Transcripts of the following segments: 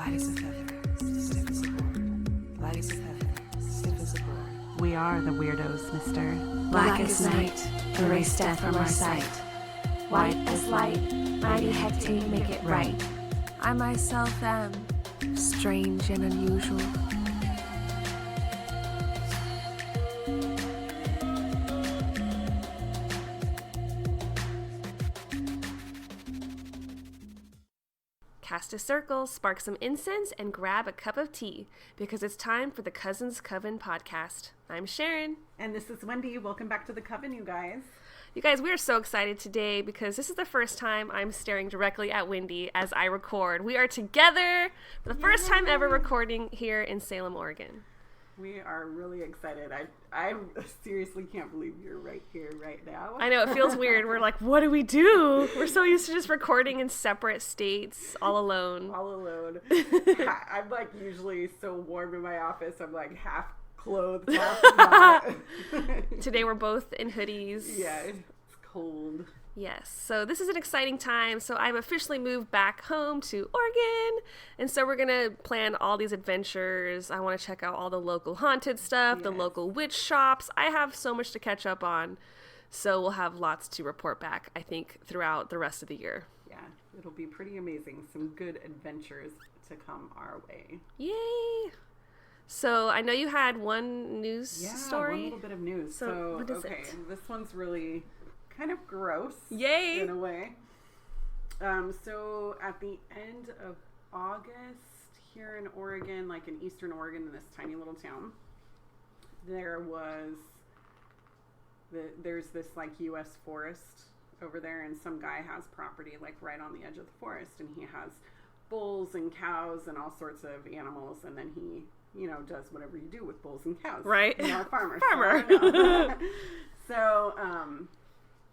Light as a feather, stiff as a board. Light as a feather, stiff as a board. We are the weirdos, mister. Black as night, erase death from our sight. White as light, mighty hectate make it right. I myself am strange and unusual. Cast a circle, spark some incense, and grab a cup of tea, because it's time for the Cousins Coven podcast. I'm Sharon. And this is Wendy. Welcome back to the Coven, you guys. You guys, we are so excited today because this is the first time I'm staring directly at Wendy as I record. We are together for the first time ever recording here in Salem, Oregon. We are really excited. I seriously can't believe you're right here right now. I know, it feels weird. We're like, what do we do? We're so used to just recording in separate states, all alone. All alone. I'm like usually so warm in my office. I'm like half clothed, half not. Today we're both in hoodies. Yeah, it's cold. Yes, so this is an exciting time. So I've officially moved back home to Oregon, and so we're going to plan all these adventures. I want to check out all the local haunted stuff, the local witch shops. I have so much to catch up on, so we'll have lots to report back, I think, throughout the rest of the year. Yeah, it'll be pretty amazing. Some good adventures to come our way. Yay! So I know you had one news story. One little bit of news. So what is okay, it? This one's really kind of gross. Yay! In a way. So at the end of August here in Oregon, like in Eastern Oregon, in this tiny little town, there's this like U.S. forest over there, and some guy has property like right on the edge of the forest, and he has bulls and cows and all sorts of animals, and then he, does whatever you do with bulls and cows. Right. A farmer. So,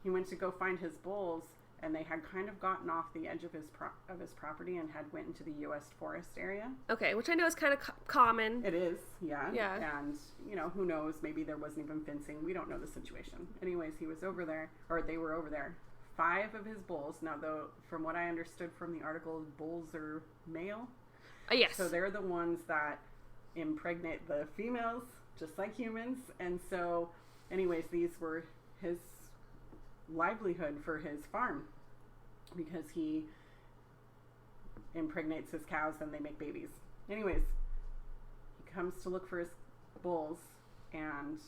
he went to go find his bulls, and they had kind of gotten off the edge of his property and had went into the U.S. forest area. Okay, which I know is kind of common. It is, yeah. Yeah. And, who knows, maybe there wasn't even fencing. We don't know the situation. Anyways, he was over there, or they were over there. 5 of his bulls, now though, from what I understood from the article, bulls are male. Yes. So they're the ones that impregnate the females, just like humans. And so, anyways, these were his livelihood for his farm, because he impregnates his cows and they make babies. Anyways, he comes to look for his bulls, and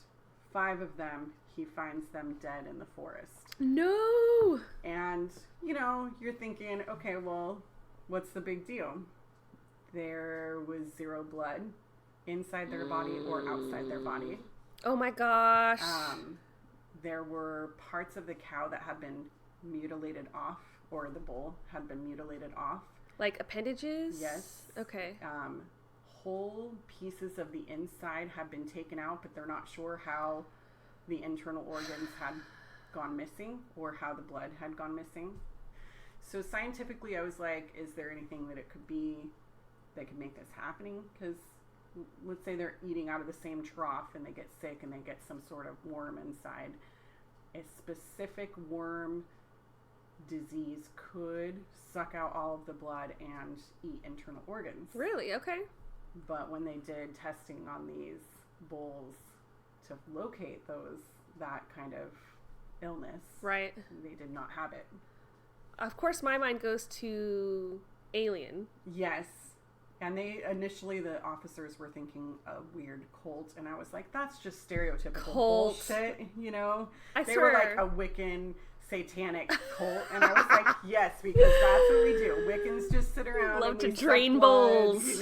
5 of them, he finds them dead in the forest. No! And, you're thinking, okay, well, what's the big deal? There was 0 blood inside their body or outside their body. Oh my gosh. There were parts of the cow that had been mutilated off, or the bull had been mutilated off. Like appendages? Yes. Okay. Whole pieces of the inside have been taken out, but they're not sure how the internal organs had gone missing or how the blood had gone missing. So scientifically, I was like, is there anything that it could be that could make this happening? Because let's say they're eating out of the same trough and they get sick and they get some sort of worm inside. A specific worm disease could suck out all of the blood and eat internal organs. Really? Okay. But when they did testing on these bulls to locate that kind of illness, right, they did not have it. Of course, my mind goes to Alien. Yes. And the officers were thinking a weird cult, and I was like, that's just stereotypical bullshit, They were like a Wiccan satanic cult, and I was like, yes, because that's what we do. Wiccans just sit around love and to we drain suck blood, bowls.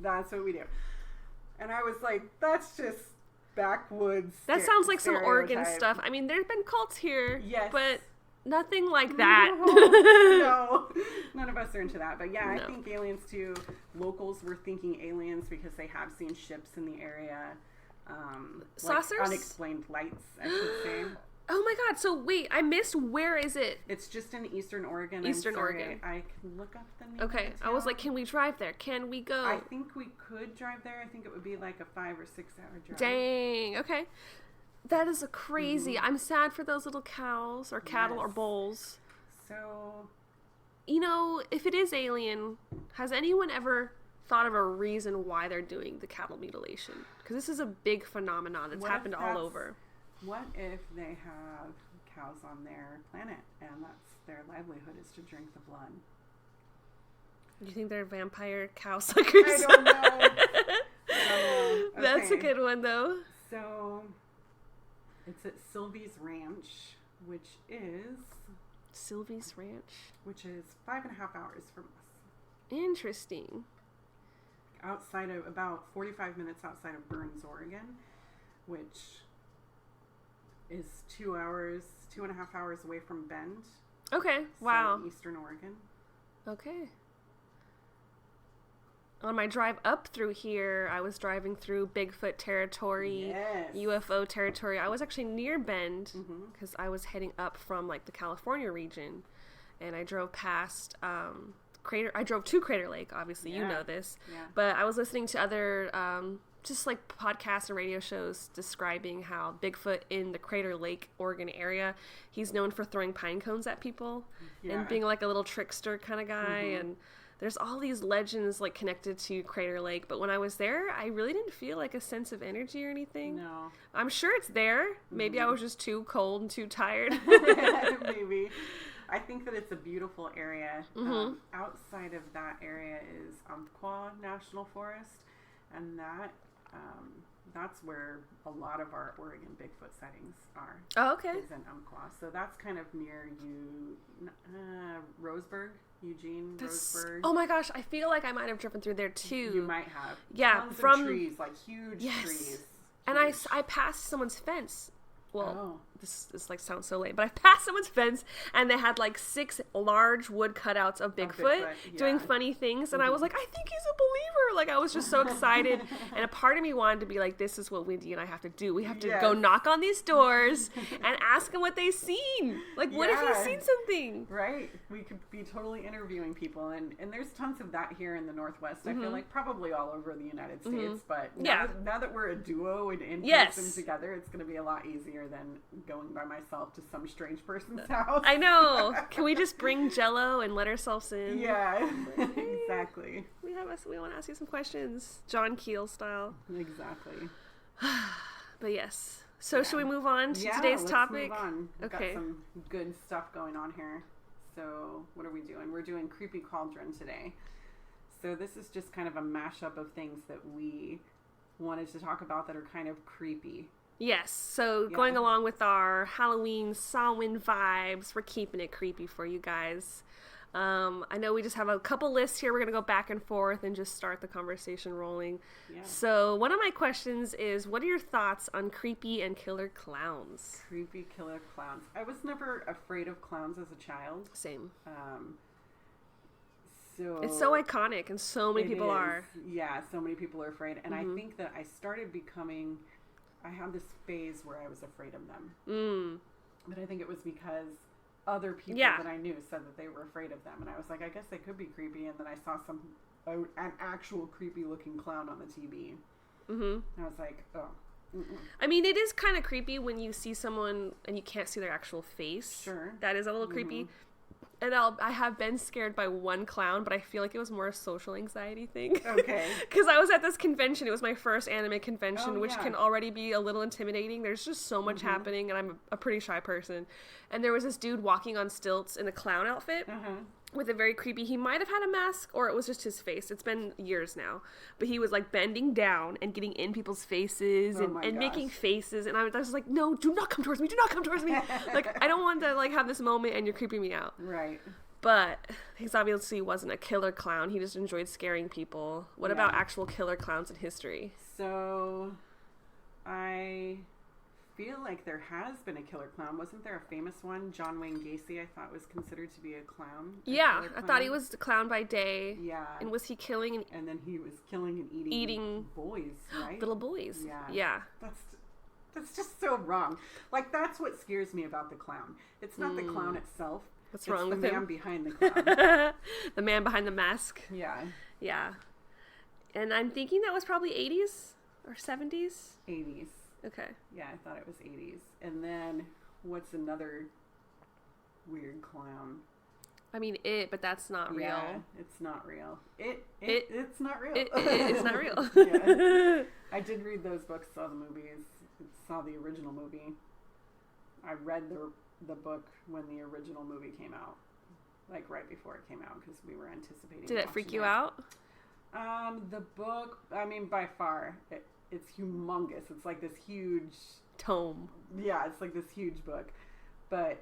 That's what we do. And I was like, that's just backwoods. That sounds like some Oregon stuff. I mean, there's been cults here, yes, but nothing like that. No, none of us are into that. But yeah, no. I think aliens too. Locals were thinking aliens because they have seen ships in the area. Saucers? Like unexplained lights, I should say. Oh my god, so wait, I missed, where is it? It's just in Eastern Oregon. Eastern Oregon. I can look up the name. Okay, of the I was like, can we drive there? Can we go? I think we could drive there. I think it would be like a 5 or 6 hour drive. Dang, okay. That is a crazy. I'm sad for those little cows or cattle or bulls. So, if it is alien, has anyone ever thought of a reason why they're doing the cattle mutilation, because this is a big phenomenon that's happened all over. What if they have cows on their planet and that's their livelihood is to drink the blood? Do you think they're vampire cow suckers? I don't know. Okay. That's a good one, though. So it's at Sylvie's Ranch, which is Sylvie's Ranch. 5.5 hours from us. Interesting. Outside of about 45 minutes outside of Burns, Oregon, which is 2.5 hours away from Bend. Okay. Wow. So Eastern Oregon. Okay. On my drive up through here, I was driving through Bigfoot territory, Yes. UFO territory. I was actually near Bend because I was heading up from like the California region, and I drove past Crater. I drove to Crater Lake. Obviously, you know this, but I was listening to other just like podcasts and radio shows describing how Bigfoot in the Crater Lake, Oregon area, he's known for throwing pine cones at people and being like a little trickster kind of guy and. There's all these legends like connected to Crater Lake, but when I was there, I really didn't feel like a sense of energy or anything. No. I'm sure it's there. Maybe I was just too cold and too tired. Maybe. I think that it's a beautiful area. Outside of that area is Umpqua National Forest, and that's where a lot of our Oregon Bigfoot sightings are. Oh, okay. Is in Umpqua. So that's kind of near Roseburg. Roseburg. Oh my gosh, I feel like I might have driven through there too. You might have. Yeah, Tons from of trees, like huge trees. And I passed someone's fence. Well, this like sounds so lame, but I passed someone's fence and they had like 6 large wood cutouts of Bigfoot doing funny things, and I was like, I think he's a believer. Like I was just so excited, and a part of me wanted to be like, this is what Wendy and I have to do. We have to go knock on these doors and ask them what they've seen. Like, what if he's seen something? Right. We could be totally interviewing people, and there's tons of that here in the Northwest. I feel like probably all over the United States, but now that we're a duo and in person together, it's going to be a lot easier than going by myself to some strange person's house. I know. Can we just bring Jello and let ourselves in? Yeah, exactly. We want to ask you some questions, John Keel style. Exactly. But yes. So should we move on to today's topic? Move on. We've Okay. got some good stuff going on here. So what are we doing? We're doing Creepy Cauldron today. So this is just kind of a mashup of things that we wanted to talk about that are kind of creepy. Yes, so going along with our Halloween Samhain vibes, we're keeping it creepy for you guys. I know we just have a couple lists here. We're going to go back and forth and just start the conversation rolling. Yeah. So one of my questions is, what are your thoughts on creepy and killer clowns? Creepy killer clowns. I was never afraid of clowns as a child. Same. So it's so iconic, and so many people are. Yeah, so many people are afraid. And I think that I started becoming... I had this phase where I was afraid of them. But I think it was because other people that I knew said that they were afraid of them. And I was like, I guess they could be creepy. And then I saw an actual creepy looking clown on the TV. And I was like, oh. I mean, it is kind of creepy when you see someone and you can't see their actual face. Sure. That is a little creepy. And I have been scared by one clown, but I feel like it was more a social anxiety thing. Okay. Because I was at this convention. It was my first anime convention, which can already be a little intimidating. There's just so much happening, and I'm a pretty shy person. And there was this dude walking on stilts in a clown outfit with a very creepy... He might have had a mask, or it was just his face. It's been years now. But he was, like, bending down and getting in people's faces and making faces. And I was like, no, do not come towards me. Do not come towards me. Like, I don't want to, like, have this moment and you're creeping me out. Right. But he obviously wasn't a killer clown. He just enjoyed scaring people. What about actual killer clowns in history? So, I feel like there has been a killer clown. Wasn't there a famous one? John Wayne Gacy, I thought, was considered to be a clown. Yeah, I thought he was the clown by day. Yeah. And was he killing and then he was killing and eating boys, right? Little boys. Yeah. Yeah. That's just so wrong. Like, that's what scares me about the clown. It's not the clown itself. What's wrong with the him? man behind the clown. The man behind the mask. Yeah. Yeah. And I'm thinking that was probably 80s or 70s? 80s. Okay. Yeah, I thought it was 80s. And then, what's another weird clown? I mean, but that's not real. Yeah, it's not real. It's not real. It's not real. Yeah. I did read those books, saw the movies, saw the original movie. I read the book when the original movie came out, like right before it came out, because we were anticipating. Did it freak you out? The book, I mean, by far, it's humongous. It's like this huge tome. Yeah, it's like this huge book, but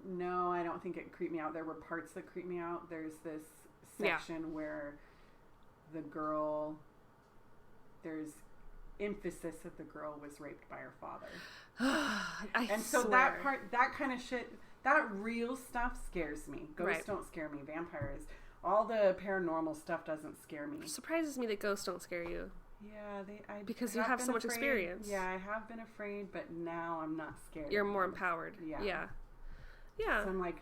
no, I don't think it creeped me out. There were parts that creeped me out. There's this section where the girl, there's emphasis that the girl was raped by her father. That part, that kind of shit, that real stuff scares me. Ghosts don't scare me. Vampires, all the paranormal stuff doesn't scare me. It surprises me that ghosts don't scare you. Yeah, because you have so much experience. Yeah, I have been afraid, but now I'm not scared. You're more empowered. Yeah. So I'm like,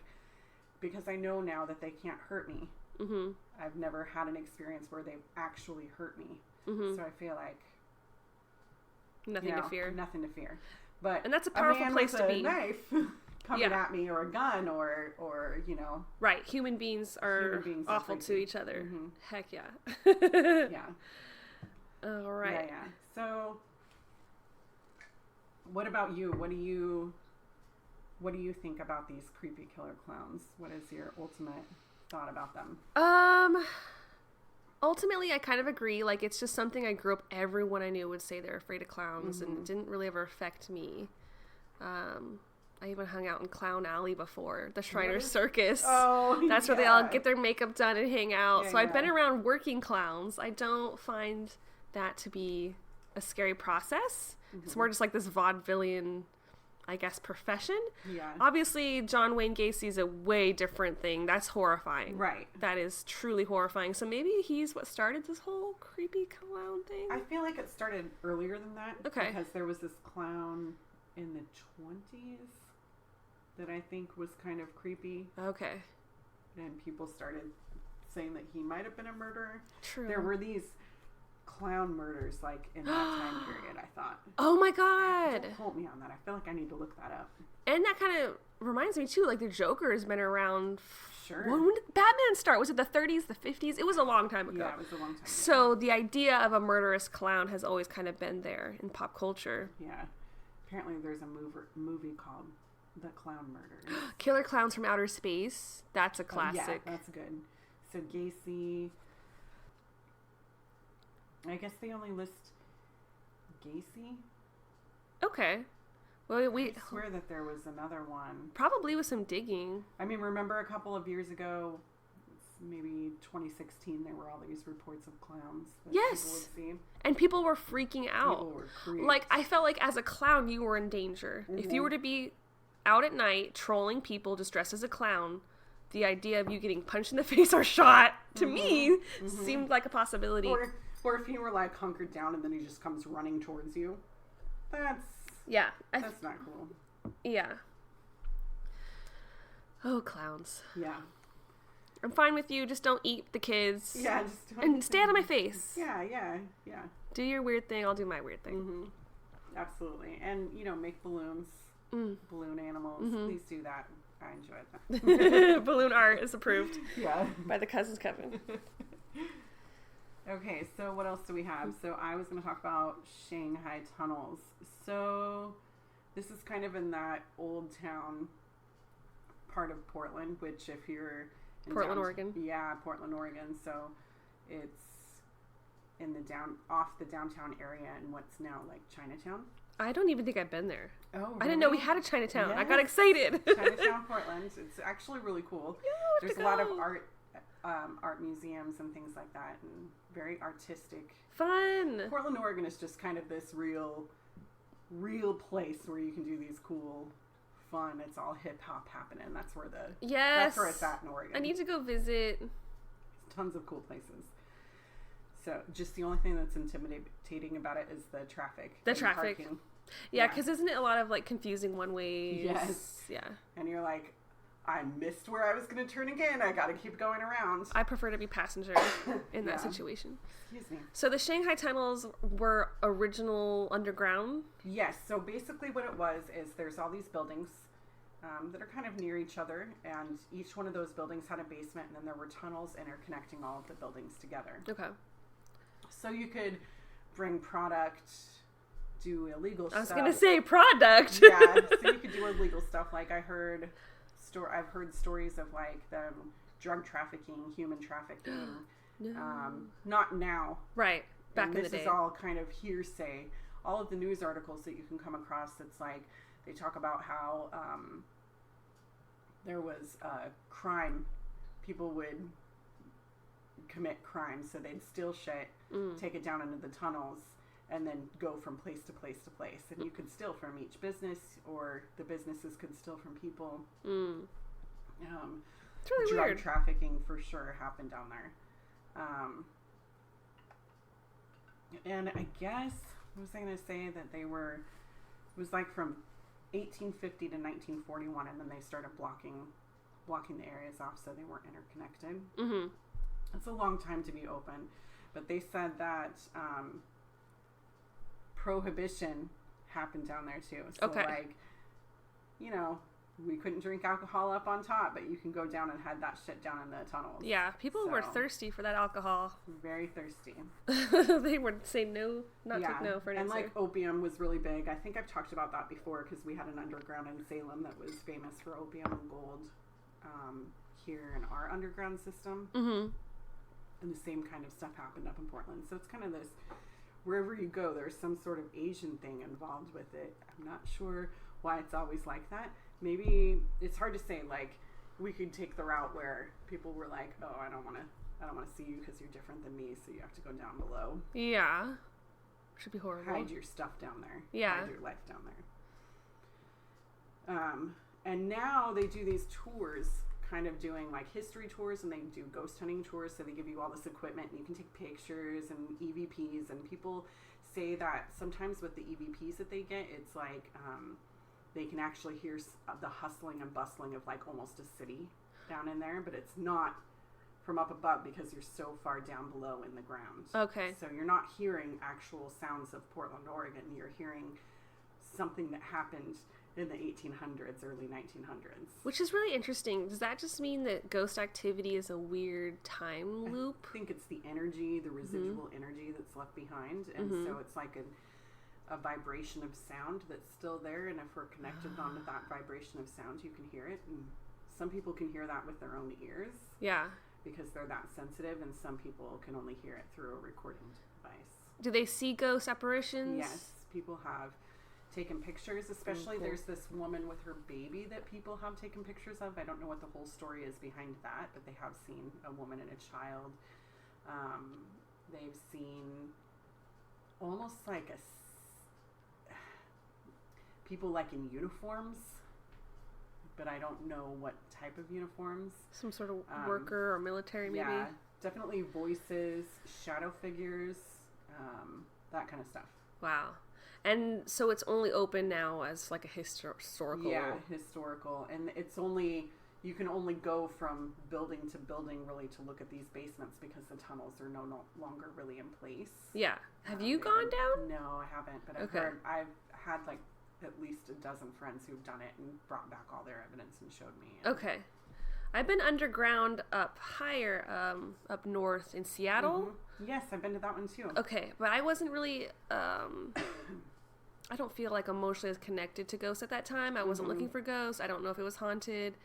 because I know now that they can't hurt me. Mm-hmm. I've never had an experience where they've actually hurt me. Mm-hmm. So I feel like nothing to fear. Nothing to fear. And that's a powerful place to be. A knife coming at me, or a gun, or Right. Human beings are awful to each other. Mm-hmm. Heck yeah. Yeah. All right. Yeah. So, what about you? What do you think about these creepy killer clowns? What is your ultimate thought about them? Ultimately, I kind of agree. Like, it's just something I grew up, everyone I knew would say they're afraid of clowns, and it didn't really ever affect me. I even hung out in Clown Alley before, the Shriners Circus. Oh, that's where they all get their makeup done and hang out. So I've been around working clowns. I don't find that to be a scary process. It's more just like this vaudevillian, I guess, profession. Yeah. Obviously, John Wayne Gacy's a way different thing. That's horrifying. Right. That is truly horrifying. So maybe he's what started this whole creepy clown thing? I feel like it started earlier than that. Okay. Because there was this clown in the 20s that I think was kind of creepy. Okay. And people started saying that he might have been a murderer. True. There were these clown murders, like, in that time period, I thought. Oh my god. Don't quote me on that. I feel like I need to look that up. And that kind of reminds me, too, like, the Joker has been around. Sure. When did Batman start? Was it the 30s, the 50s? It was a long time ago. Yeah, it was a long time ago. So the idea of a murderous clown has always kind of been there in pop culture. Yeah. Apparently there's a movie called The Clown Murders. Killer Clowns from Outer Space. That's a classic. Yeah, that's good. So Gacy... I guess they only list Gacy. Okay. Well, I swear that there was another one. Probably with some digging. I mean, remember a couple of years ago, maybe 2016, there were all these reports of clowns that people would see. And people were freaking out. People were creeped. Like, I felt like as a clown, you were in danger. Mm-hmm. If you were to be out at night trolling people just dressed as a clown, the idea of you getting punched in the face or shot, to me, seemed like a possibility. Or if you were, like, hunkered down and then he just comes running towards you. That's not cool. Yeah. Oh, clowns. Yeah. I'm fine with you. Just don't eat the kids. Yeah, just don't. And stay out of my face. Yeah. Do your weird thing. I'll do my weird thing. Mm-hmm. Absolutely. And, make balloons. Balloon animals. Please do that. I enjoyed that. Balloon art is approved. Yeah. By the Cousins Coven. Okay, so what else do we have? So I was going to talk about Shanghai tunnels. So this is kind of in that old town part of Portland, which if you're in Portland, Oregon. Yeah, Portland, Oregon. So it's in off the downtown area in what's now like Chinatown. I don't even think I've been there. Oh, really? I didn't know we had a Chinatown. Yes. I got excited. Chinatown, Portland. It's actually really cool. Yeah, there's a lot of art museums and things like that, and very artistic. Fun. Portland, Oregon is just kind of this real place where you can do these cool, fun. It's all hip hop happening. That's where that's where it's at in Oregon. I need to go visit. Tons of cool places. So just the only thing that's intimidating about it is the traffic. The traffic. Parking. Yeah, because isn't it a lot of like confusing one ways? Yes. Yeah. And you're like, I missed where I was going to turn again. I got to keep going around. I prefer to be passenger in that situation. Excuse me. So the Shanghai tunnels were original underground? Yes. So basically what it was is there's all these buildings that are kind of near each other, and each one of those buildings had a basement, and then there were tunnels interconnecting all of the buildings together. Okay. So you could bring product, do illegal stuff. I was gonna say product. Yeah, so you could do illegal stuff. Like I've heard stories of like them drug trafficking, human trafficking. No. Not now. Right. Back in the day. This is all kind of hearsay. All of the news articles that you can come across, it's like they talk about how there was crime. People would commit crimes, so they'd steal shit, take it down into the tunnels, and then go from place to place to place. And you could steal from each business, or the businesses could steal from people. It's really drug weird. trafficking for sure happened down there. And I guess, what was I going to say, that it was like from 1850 to 1941, and then they started blocking the areas off so they weren't interconnected. Mm-hmm. It's a long time to be open, but they said that prohibition happened down there too. So like, you know, we couldn't drink alcohol up on top, but you can go down and head that shit down in the tunnels. Yeah, people were thirsty for that alcohol. Very thirsty. They would say no, take no for an and answer. like opium was really big. I think I've talked about that before because we had an underground in Salem that was famous for opium and gold here in our underground system. Mm-hmm. And the same kind of stuff happened up in Portland. So it's kind of this, wherever you go, there's some sort of Asian thing involved with it. I'm not sure why it's always like that. Maybe it's hard to say. Like, we could take the route where people were like, "Oh, I don't want to see you because you're different than me, so you have to go down below." Yeah, should be horrible. Hide your stuff down there. Yeah, hide your life down there. And now they do these tours, kind of doing like history tours, and they do ghost hunting tours. So they give you all this equipment, and you can take pictures and EVPs. And people say that sometimes with the EVPs that they get, it's like. They can actually hear the hustling and bustling of like almost a city down in there, but it's not from up above because you're so far down below in the ground. Okay. So you're not hearing actual sounds of Portland, Oregon. You're hearing something that happened in the 1800s, early 1900s. Which is really interesting. Does that just mean that ghost activity is a weird time loop? I think it's the energy, the residual energy that's left behind. And so it's like a vibration of sound that's still there, and if we're connected onto that vibration of sound, you can hear it. And some people can hear that with their own ears, because they're that sensitive, and some people can only hear it through a recording device. Do they see ghost apparitions? Yes, people have taken pictures, especially there's this woman with her baby that people have taken pictures of. I don't know what the whole story is behind that, but they have seen a woman and a child. They've seen almost like people like in uniforms, but I don't know what type of uniforms. Some sort of worker or military, maybe? Yeah, definitely voices, shadow figures, that kind of stuff. Wow. And so it's only open now as like a historical. Yeah, historical. And it's only, you can only go from building to building really to look at these basements because the tunnels are no longer really in place. Yeah. Have you gone down? No, I haven't, but I've had like at least a dozen friends who've done it and brought back all their evidence and showed me. Okay. I've been underground up higher, up north in Seattle. Yes, I've been to that one too. Okay, but I wasn't really, I don't feel like emotionally as connected to ghosts at that time. I wasn't looking for ghosts. I don't know if it was haunted.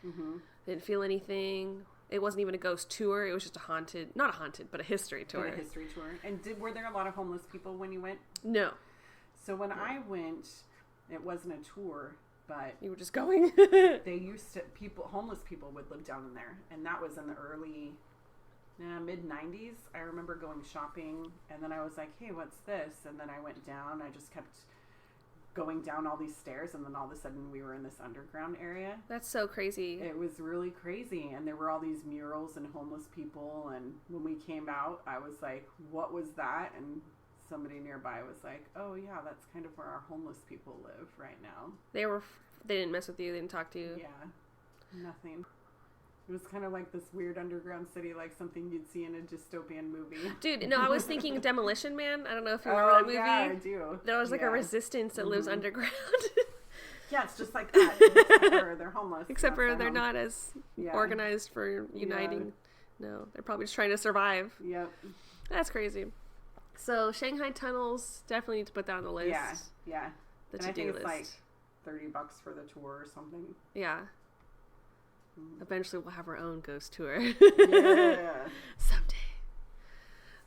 Didn't feel anything. It wasn't even a ghost tour. It was just not a haunted, but a history tour. A history tour. And were there a lot of homeless people when you went? No. So when I went, it wasn't a tour, but you were just going. They used to homeless people would live down in there, and that was in the early mid 90s. I remember going shopping, and then I was like, "Hey, what's this?" And then I went down. I just kept going down all these stairs, and then all of a sudden we were in this underground area. That's so crazy. It was really crazy, and there were all these murals and homeless people. And when we came out, I was like, "What was that?" And somebody nearby was like, "Oh yeah, that's kind of where our homeless people live right now." They didn't mess with you. They didn't talk to you. Yeah, nothing. It was kind of like this weird underground city, like something you'd see in a dystopian movie. Dude, no, I was thinking Demolition Man. I don't know if you remember that movie. Yeah, I do. There was like a resistance that lives underground. Yeah, it's just like that. Except for they're homeless. Except for That's they're their home. not as Yeah. organized for uniting. No, they're probably just trying to survive. Yep. That's crazy. So Shanghai tunnels definitely need to put that on the list. Yeah. Yeah. The And I to-do think it's list. like $30 for the tour or something. Yeah. Eventually we'll have our own ghost tour. Yeah. Someday.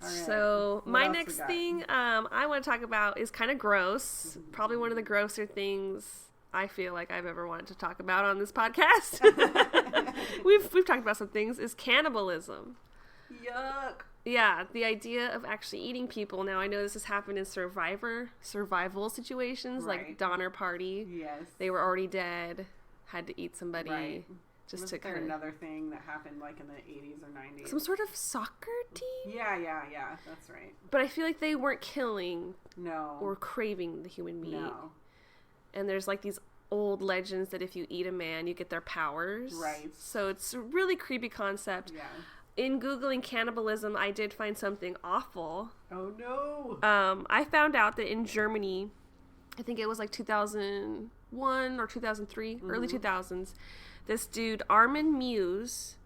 All right. So What my else we next got? thing I want to talk about is kind of gross. Probably one of the grosser things I feel like I've ever wanted to talk about on this podcast. we've talked about some things, is cannibalism. Yuck. Yeah, the idea of actually eating people. Now I know this has happened in survival situations, like Right. Donner Party. Yes. They were already dead, had to eat somebody Right. just Was to there kind of another thing that happened like in the 80s or 90s? some sort of soccer team. Yeah. That's right. But I feel like they weren't killing No. or craving the human meat. no. And there's like these old legends that if you eat a man, you get their powers. Right. So it's a really creepy concept. Yeah. In Googling cannibalism, I did find something awful. Oh no. I found out that in Germany, I think it was like 2001 or 2003, early 2000s, this dude, Armin Muse,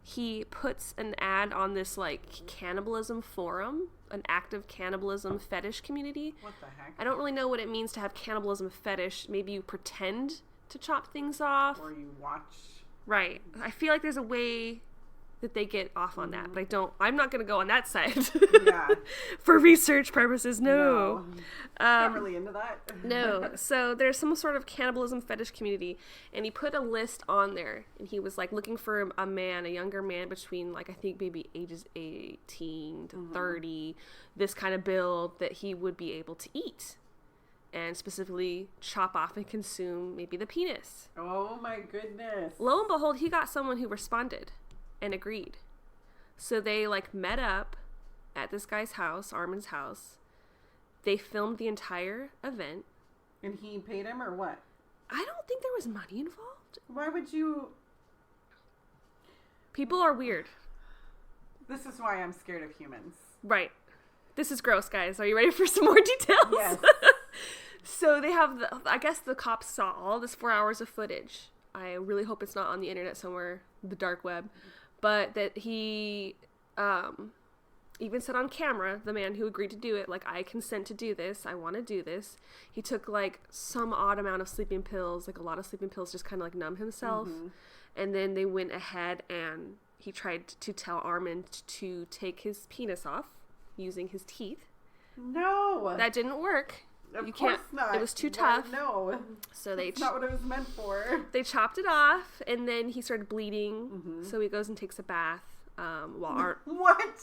he puts an ad on this like cannibalism forum, an active cannibalism fetish community. What the heck? I don't really know what it means to have cannibalism fetish. Maybe you pretend to chop things off. Or you watch. Right. I feel like there's a way that they get off on that, but I'm not going to go on that side. Yeah. For research purposes, no. Not really into that. No. So there's some sort of cannibalism fetish community, and he put a list on there, and he was like looking for a man, a younger man between like I think maybe ages 18 to 30, this kind of build that he would be able to eat, and specifically chop off and consume maybe the penis. Oh my goodness. Lo and behold, he got someone who responded and agreed. So they like met up at this guy's house, Armin's house. They filmed the entire event. And he paid him or what? I don't think there was money involved. Why would you? People are weird. This is why I'm scared of humans. Right. This is gross, guys. Are you ready for some more details? Yes. So they have I guess the cops saw all this 4 hours of footage. I really hope it's not on the internet somewhere, the dark web. But that he even said on camera, the man who agreed to do it, like, I consent to do this. I want to do this. He took, like, some odd amount of sleeping pills, like a lot of sleeping pills, just kind of, like, numb himself. And then they went ahead and he tried to tell Armin to take his penis off using his teeth. No. That didn't work. Of You course can't. not. It was too But tough. No. So they That's not what it was meant for. they chopped it off, and then he started bleeding. So he goes and takes a bath. What?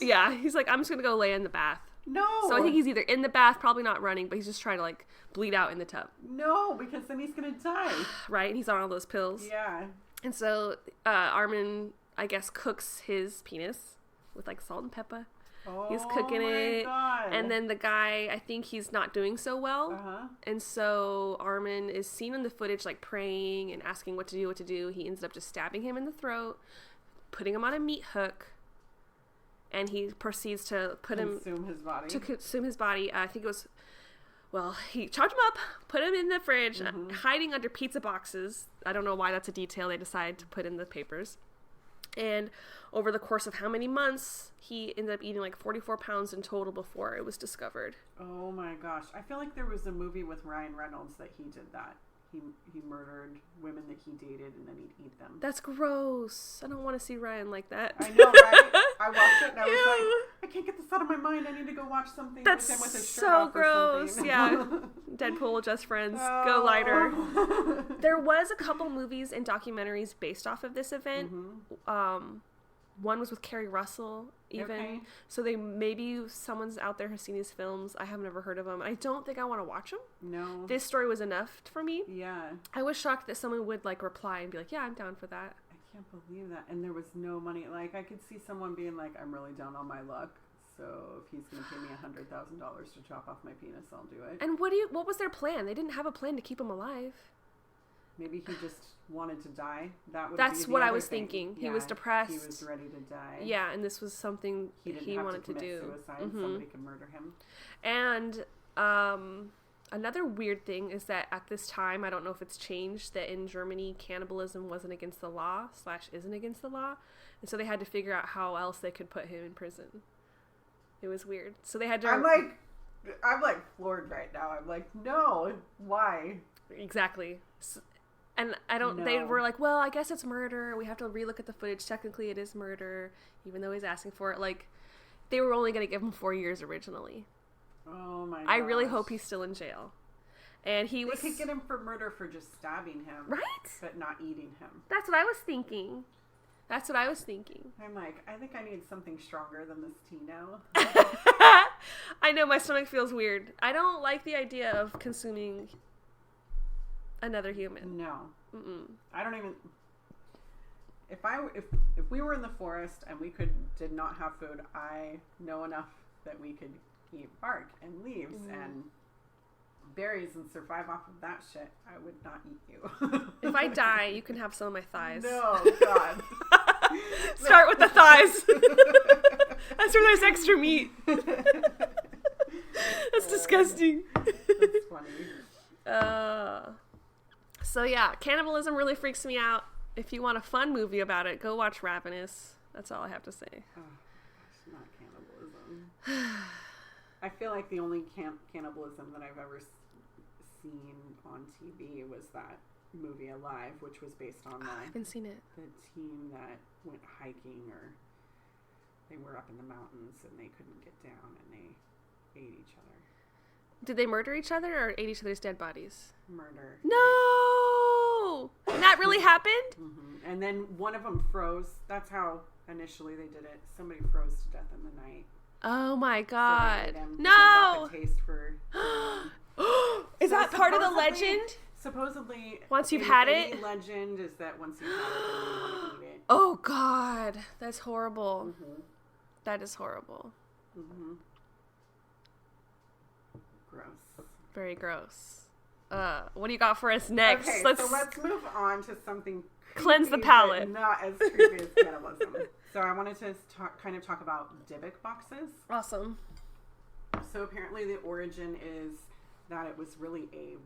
Yeah, he's like, I'm just gonna go lay in the bath. No. So I think he's either in the bath, probably not running, but he's just trying to like bleed out in the tub, No, because then he's gonna die. right? And he's on all those pills. Yeah. And so Armin, I guess, cooks his penis with like salt and pepper. He's cooking it. God. And then the guy, I think he's not doing so well. Uh-huh. And so Armin is seen in the footage like praying and asking what to do. He ends up just stabbing him in the throat, putting him on a meat hook, and he proceeds to Consume his body. to consume his body. I think it was, well, he chopped him up, put him in the fridge, hiding under pizza boxes. I don't know why that's a detail they decided to put in the papers. And over the course of how many months, he ended up eating like 44 pounds in total before it was discovered. Oh my gosh. I feel like there was a movie with Ryan Reynolds that he did that. He murdered women that he dated and then he'd eat them. That's gross. I don't want to see Ryan like that. I know, right? I watched it and I was Ew. like, I can't get this out of my mind. I need to go watch something That's with him with his shirt so off or gross. something. Yeah. Deadpool, just friends. Go lighter. There was a couple movies and documentaries based off of this event. One was with Kerry Russell, even. Okay. So maybe someone's out there has seen these films. I have never heard of them. I don't think I want to watch them. No. This story was enough for me. Yeah. I was shocked that someone would like reply and be like, "Yeah, I'm down for that." I can't believe that. And there was no money. Like, I could see someone being like, I'm really down on my luck. So if he's going to pay me $100,000 to chop off my penis, I'll do it. And what was their plan? They didn't have a plan to keep him alive. Maybe he just wanted to die. That's be the what I other was thing. thinking. He Yeah, was depressed. He was ready to die. Yeah, and this was something He that didn't he have wanted to to commit do. suicide. Somebody could murder him. And Another weird thing is that at this time, I don't know if it's changed, that in Germany, cannibalism wasn't against the law / isn't against the law. And so they had to figure out how else they could put him in prison. It was weird. So they had to... I'm like floored right now. I'm like, no, why? Exactly. And they were like, well, I guess it's murder. We have to relook at the footage. Technically, it is murder, even though he's asking for it. Like, they were only going to give him 4 years originally. Oh my god. I really hope he's still in jail. And They could get him for murder for just stabbing him. Right? But not eating him. That's what I was thinking. I'm like, I think I need something stronger than this Tino. I know, my stomach feels weird. I don't like the idea of consuming another human. No. Mm-mm. I don't even... If we were in the forest and we did not have food, I know enough that we could eat bark and leaves and berries and survive off of that shit. I would not eat you. If I die, you can have some of my thighs. No, God. Start with the thighs. That's where there's extra meat. That's disgusting. That's funny. So yeah, cannibalism really freaks me out. If you want a fun movie about it, go watch Ravenous. That's all I have to say. Oh, gosh, not cannibalism. I feel like the only cannibalism that I've ever seen on TV was that movie Alive, which was based on I haven't seen it. the team that went hiking, or they were up in the mountains and they couldn't get down and they ate each other. Did they murder each other or ate each other's dead bodies? Murder. No! And that really happened? Mm-hmm. And then one of them froze. That's how initially they did it. Somebody froze to death in the night. Oh my So god. they ate him. No! They got the taste for Is that part of the legend? Supposedly, Once you've had any it? legend is that once you've had it, then you want to eat it. Oh god. That's horrible. Mm-hmm. That is horrible. Mm-hmm. Gross. Very gross. What do you got for us next? Okay, so let's move on to something cleanse the creepy, palate. but not as creepy as cannibalism. So I wanted to talk about Dybbuk boxes. Awesome. So apparently the origin is that it was really a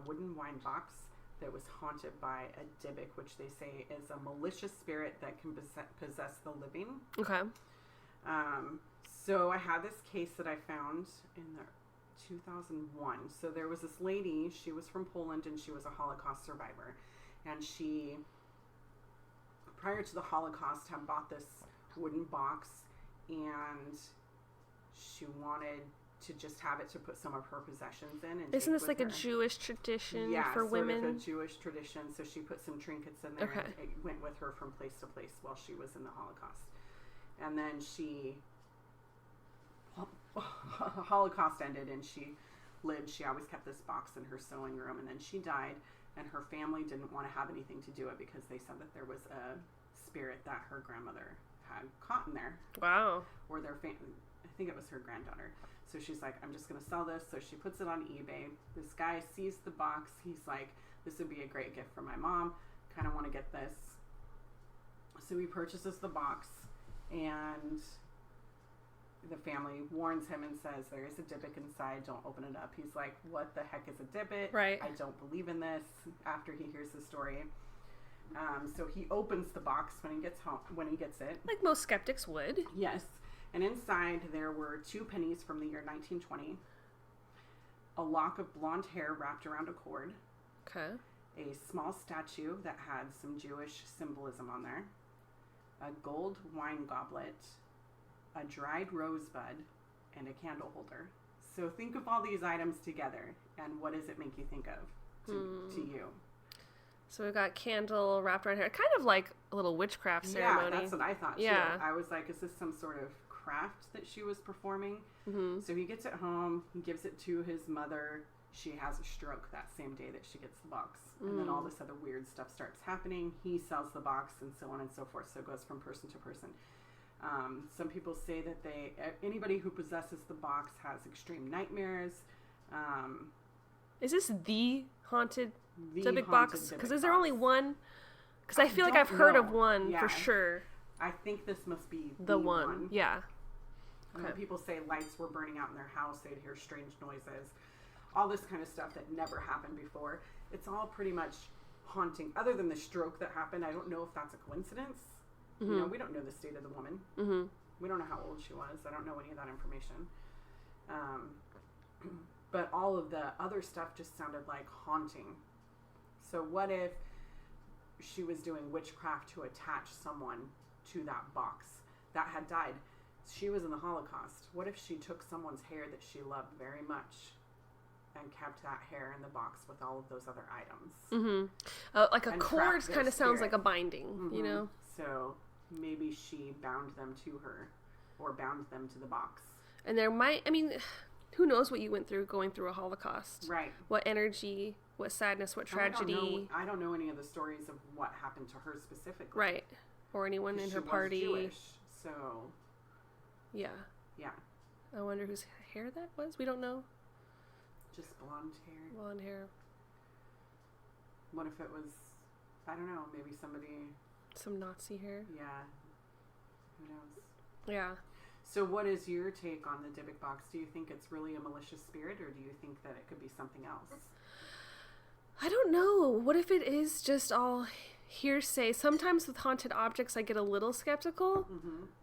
wooden wine box that was haunted by a Dybbuk, which they say is a malicious spirit that can possess the living. Okay. So I had this case that I found in the 2001. So there was this lady, she was from Poland and she was a Holocaust survivor. And she, prior to the Holocaust, had bought this wooden box and she wanted to just have it to put some of her possessions in. And Isn't take this with like her. a Jewish tradition for sort women? of a Jewish tradition. So she put some trinkets in there and it went with her from place to place while she was in the Holocaust. And then Holocaust ended and she lived. She always kept this box in her sewing room, and then she died, and her family didn't want to have anything to do it because they said that there was a spirit that her grandmother had caught in there. Wow. Or their family. I think it was her granddaughter. So she's like, I'm just going to sell this. So she puts it on eBay. This guy sees the box. He's like, this would be a great gift for my mom. Kind of want to get this. So he purchases the box, and the family warns him and says, there is a Dybbuk inside. Don't open it up. He's like, what the heck is a Dybbuk? Right. I don't believe in this, after he hears the story. So he opens the box when he gets it. Like most skeptics would. Yes. And inside there were 2 pennies from the year 1920, a lock of blonde hair wrapped around a cord, Okay. a small statue that had some Jewish symbolism on there, a gold wine goblet, a dried rosebud, and a candle holder. So think of all these items together, and what does it make you think of to you? So we've got candle wrapped around here, kind of like a little witchcraft ceremony. Yeah, that's what I thought too. I was like, is this some sort of craft that she was performing? Mm-hmm. So he gets it home, he gives it to his mother. She has a stroke that same day that she gets the box. And then all this other weird stuff starts happening. He sells the box and so on and so forth. So it goes from person to person. Some people say that anybody who possesses the box has extreme nightmares. Is this the haunted The Dybbuk haunted box? Dybbuk Because is there box. only one? Because I feel like don't I've heard of know. one Yeah. for sure. I think this must be The one. Yeah. And when people say lights were burning out in their house, they'd hear strange noises. all this kind of stuff that never happened before. It's all pretty much haunting. Other than the stroke that happened, I don't know if that's a coincidence. Mm-hmm. You know, we don't know the state of the woman. Mm-hmm. We don't know how old she was. I don't know any of that information. But all of the other stuff just sounded like haunting. So what if she was doing witchcraft to attach someone to that box that had died? She was in the Holocaust. What if she took someone's hair that she loved very much and kept that hair in the box with all of those other items? Mm-hmm. Like a cord kind of sounds like a binding, you know? So maybe she bound them to her or bound them to the box. And there might, I mean, who knows what you went through going through a Holocaust? Right. What energy, what sadness, what tragedy. I don't know any of the stories of what happened to her specifically. Right. Or anyone in her party. She was Jewish, so... Yeah. Yeah. I wonder whose hair that was. We don't know. Just blonde hair. Blonde hair. What if it was, I don't know, maybe somebody... Some Nazi hair. Yeah. Who knows? Yeah. So what is your take on the Dybbuk box? Do you think it's really a malicious spirit, or do you think that it could be something else? I don't know. What if it is just all hearsay? Sometimes with haunted objects, I get a little skeptical,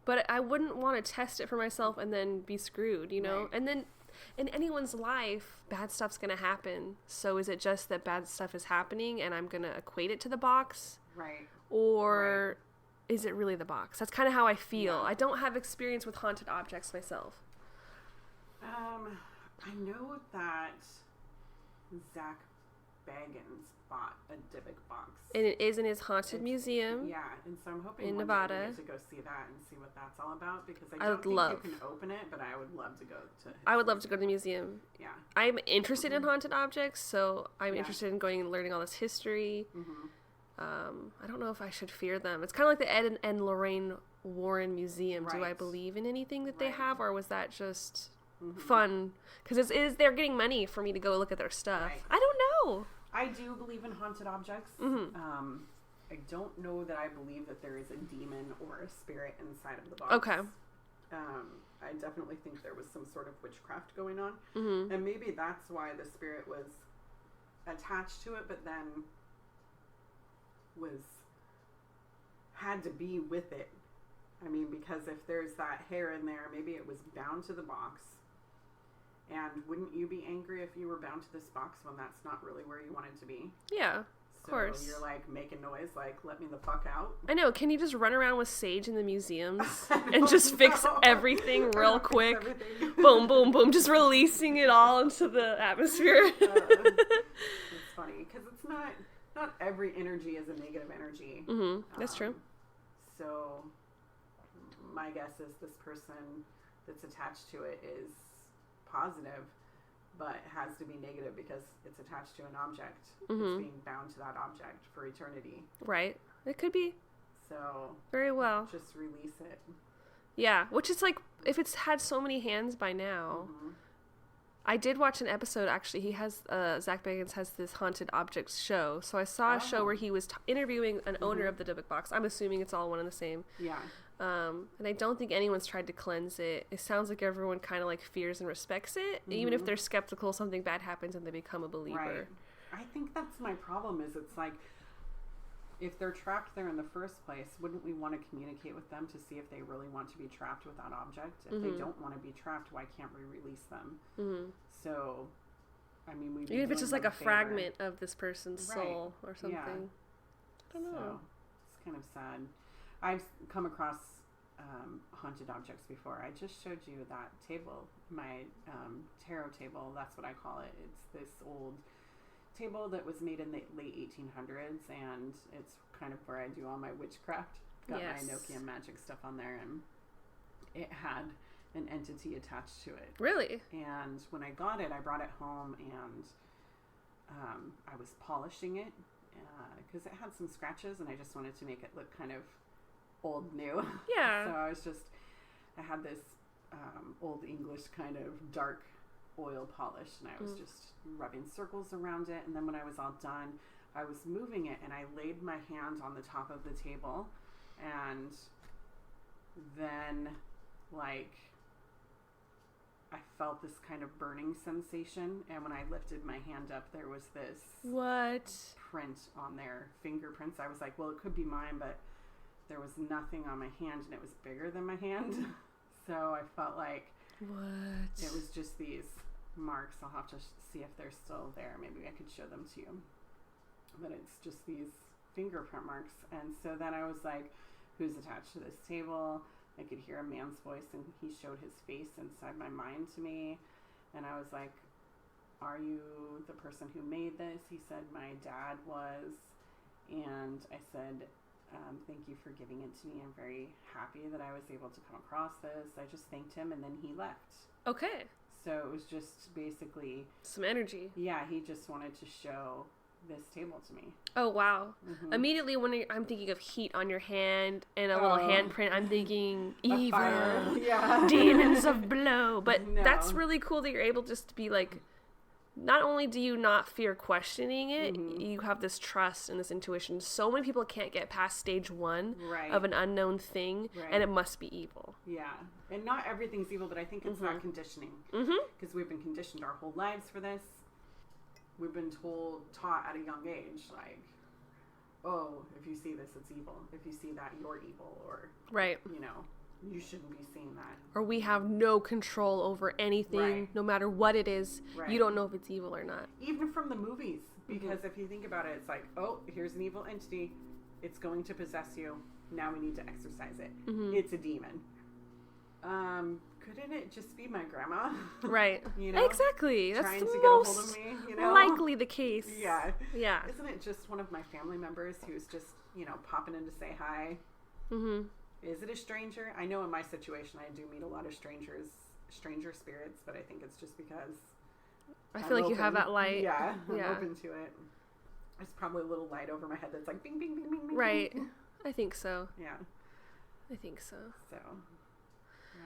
but I wouldn't want to test it for myself and then be screwed, you know? Right. And then in anyone's life, bad stuff's going to happen. So is it just that bad stuff is happening and I'm going to equate it to the box? Right. Or is it really the box? That's kind of how I feel. Yeah. I don't have experience with haunted objects myself. I know that Zach Baggins bought a Dybbuk box. And it is in his haunted museum. Yeah, and so I'm hoping in one Nevada. day we get to go see that and see what that's all about, because I I don't would think love. you can open it, but I would love to go to his I would love to go to the museum. Yeah. I'm interested in haunted objects, so I'm Yeah. interested in going and learning all this history. Mm-hmm. I don't know if I should fear them. It's kind of like the Ed and Lorraine Warren Museum. Do I Right. believe in anything that they Right. have, or was that just fun? Because they're getting money for me to go look at their stuff. Right. I don't know. I do believe in haunted objects. I don't know that I believe that there is a demon or a spirit inside of the box. Okay. I definitely think there was some sort of witchcraft going on. And maybe that's why the spirit was attached to it, but then had to be with it. I mean, because if there's that hair in there, maybe it was bound to the box. And wouldn't you be angry if you were bound to this box when that's not really where you wanted to be? Yeah, of So course. you're like making noise, like, let me the fuck out. I know. Can you just run around with sage in the museums and just fix everything real quick? Boom, boom, boom. Just releasing it all into the atmosphere. It's funny because it's not every energy is a negative energy. That's true. So my guess is this person that's attached to it is positive, but has to be negative because it's attached to an object. It's being bound to that object for eternity. Right. It could be. So Very well. just release it. Yeah, which is like, if it's had so many hands by now. I did watch an episode, actually. He has, Zach Bagans has this haunted objects show. So I saw a show where he was interviewing an owner of the Dybbuk box. I'm assuming it's all one and the same. Yeah. And I don't think anyone's tried to cleanse it. It sounds like everyone kind of like fears and respects it. Even if they're skeptical, something bad happens and they become a believer. Right. I think that's my problem is it's like, if they're trapped there in the first place, wouldn't we want to communicate with them to see if they really want to be trapped with that object? If they don't want to be trapped, why can't we release them? So, I mean, we Even if it's just like a fragment of this person's soul or something. Yeah. I don't know. So, it's kind of sad. I've come across haunted objects before. I just showed you that table, my tarot table. That's what I call it. It's this old table that was made in the late 1800s, and it's kind of where I do all my witchcraft. Got my Enochian magic stuff on there, and it had an entity attached to it. Really? And when I got it, I brought it home, and I was polishing it because it had some scratches, and I just wanted to make it look kind of old new. Yeah. So I had this old English kind of dark oil polish, and I was just rubbing circles around it, and then when I was all done, I was moving it, and I laid my hand on the top of the table, and then like I felt this kind of burning sensation, and when I lifted my hand up, there was this What? print on there, fingerprints. I was like, well, it could be mine, but there was nothing on my hand, and it was bigger than my hand. So I felt like What? it was just these marks. I'll have to see if they're still there. Maybe I could show them to you. But it's just these fingerprint marks. And so then I was like, who's attached to this table? I could hear a man's voice, and he showed his face inside my mind to me. And I was like, are you the person who made this? He said, my dad was. And I said, thank you for giving it to me. I'm very happy that I was able to come across this. I just thanked him, and then he left. Okay. So it was just basically, Some energy. yeah, he just wanted to show this table to me. Oh, wow. Mm-hmm. Immediately when I'm thinking of heat on your hand and a little handprint, I'm thinking evil, Fire. Yeah. demons of blow. But No. that's really cool that you're able just to be like, not only do you not fear questioning it, you have this trust and this intuition. So many people can't get past stage 1 Right. of an unknown thing, Right. and it must be evil. Yeah. And not everything's evil, but I think it's not conditioning. Mm-hmm. Because we've been conditioned our whole lives for this. We've been taught at a young age, like, oh, if you see this, it's evil. If you see that, you're evil. Or, Right. you know, you shouldn't be seeing that. Or we have no control over anything, Right. no matter what it is. Right. You don't know if it's evil or not. Even from the movies. Because if you think about it, it's like, oh, here's an evil entity. It's going to possess you. Now we need to exorcise it. It's a demon. Couldn't it just be my grandma? Right. You know? Exactly. That's Trying the to get a hold most of me, you know? likely the case. Yeah. Yeah. Isn't it just one of my family members who's just, you know, popping in to say hi? Mm-hmm. Is it a stranger? I know in my situation I do meet a lot of stranger spirits, but I think it's just because I feel like you have that light. Yeah, I'm Yeah. open to it. There's probably a little light over my head that's like bing, bing, bing, bing, bing. Right. Bing. I think so. Yeah. I think so. So,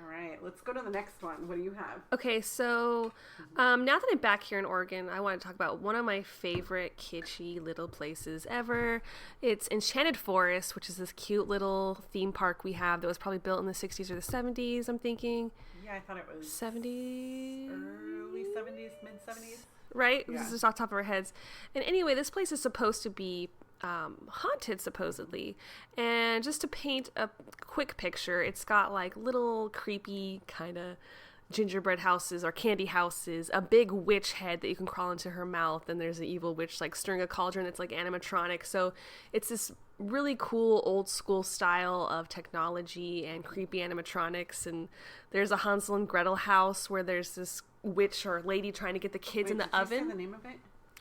all right, let's go to the next one. What do you have? Okay, so now that I'm back here in Oregon, I want to talk about one of my favorite kitschy little places ever. It's Enchanted Forest, which is this cute little theme park we have that was probably built in the 60s or the 70s, I'm thinking. Yeah, I thought it was 70s? early 70s, mid 70s. Right? Yeah. This is just off the top of our heads. And anyway, this place is supposed to be haunted, supposedly. And just to paint a quick picture, it's got like little creepy kind of gingerbread houses or candy houses, a big witch head that you can crawl into her mouth, and there's an evil witch like stirring a cauldron that's like animatronic. So it's this really cool old school style of technology and creepy animatronics. And there's a Hansel and Gretel house where there's this witch or lady trying to get the kids Wait, in the did you say oven. the name of it?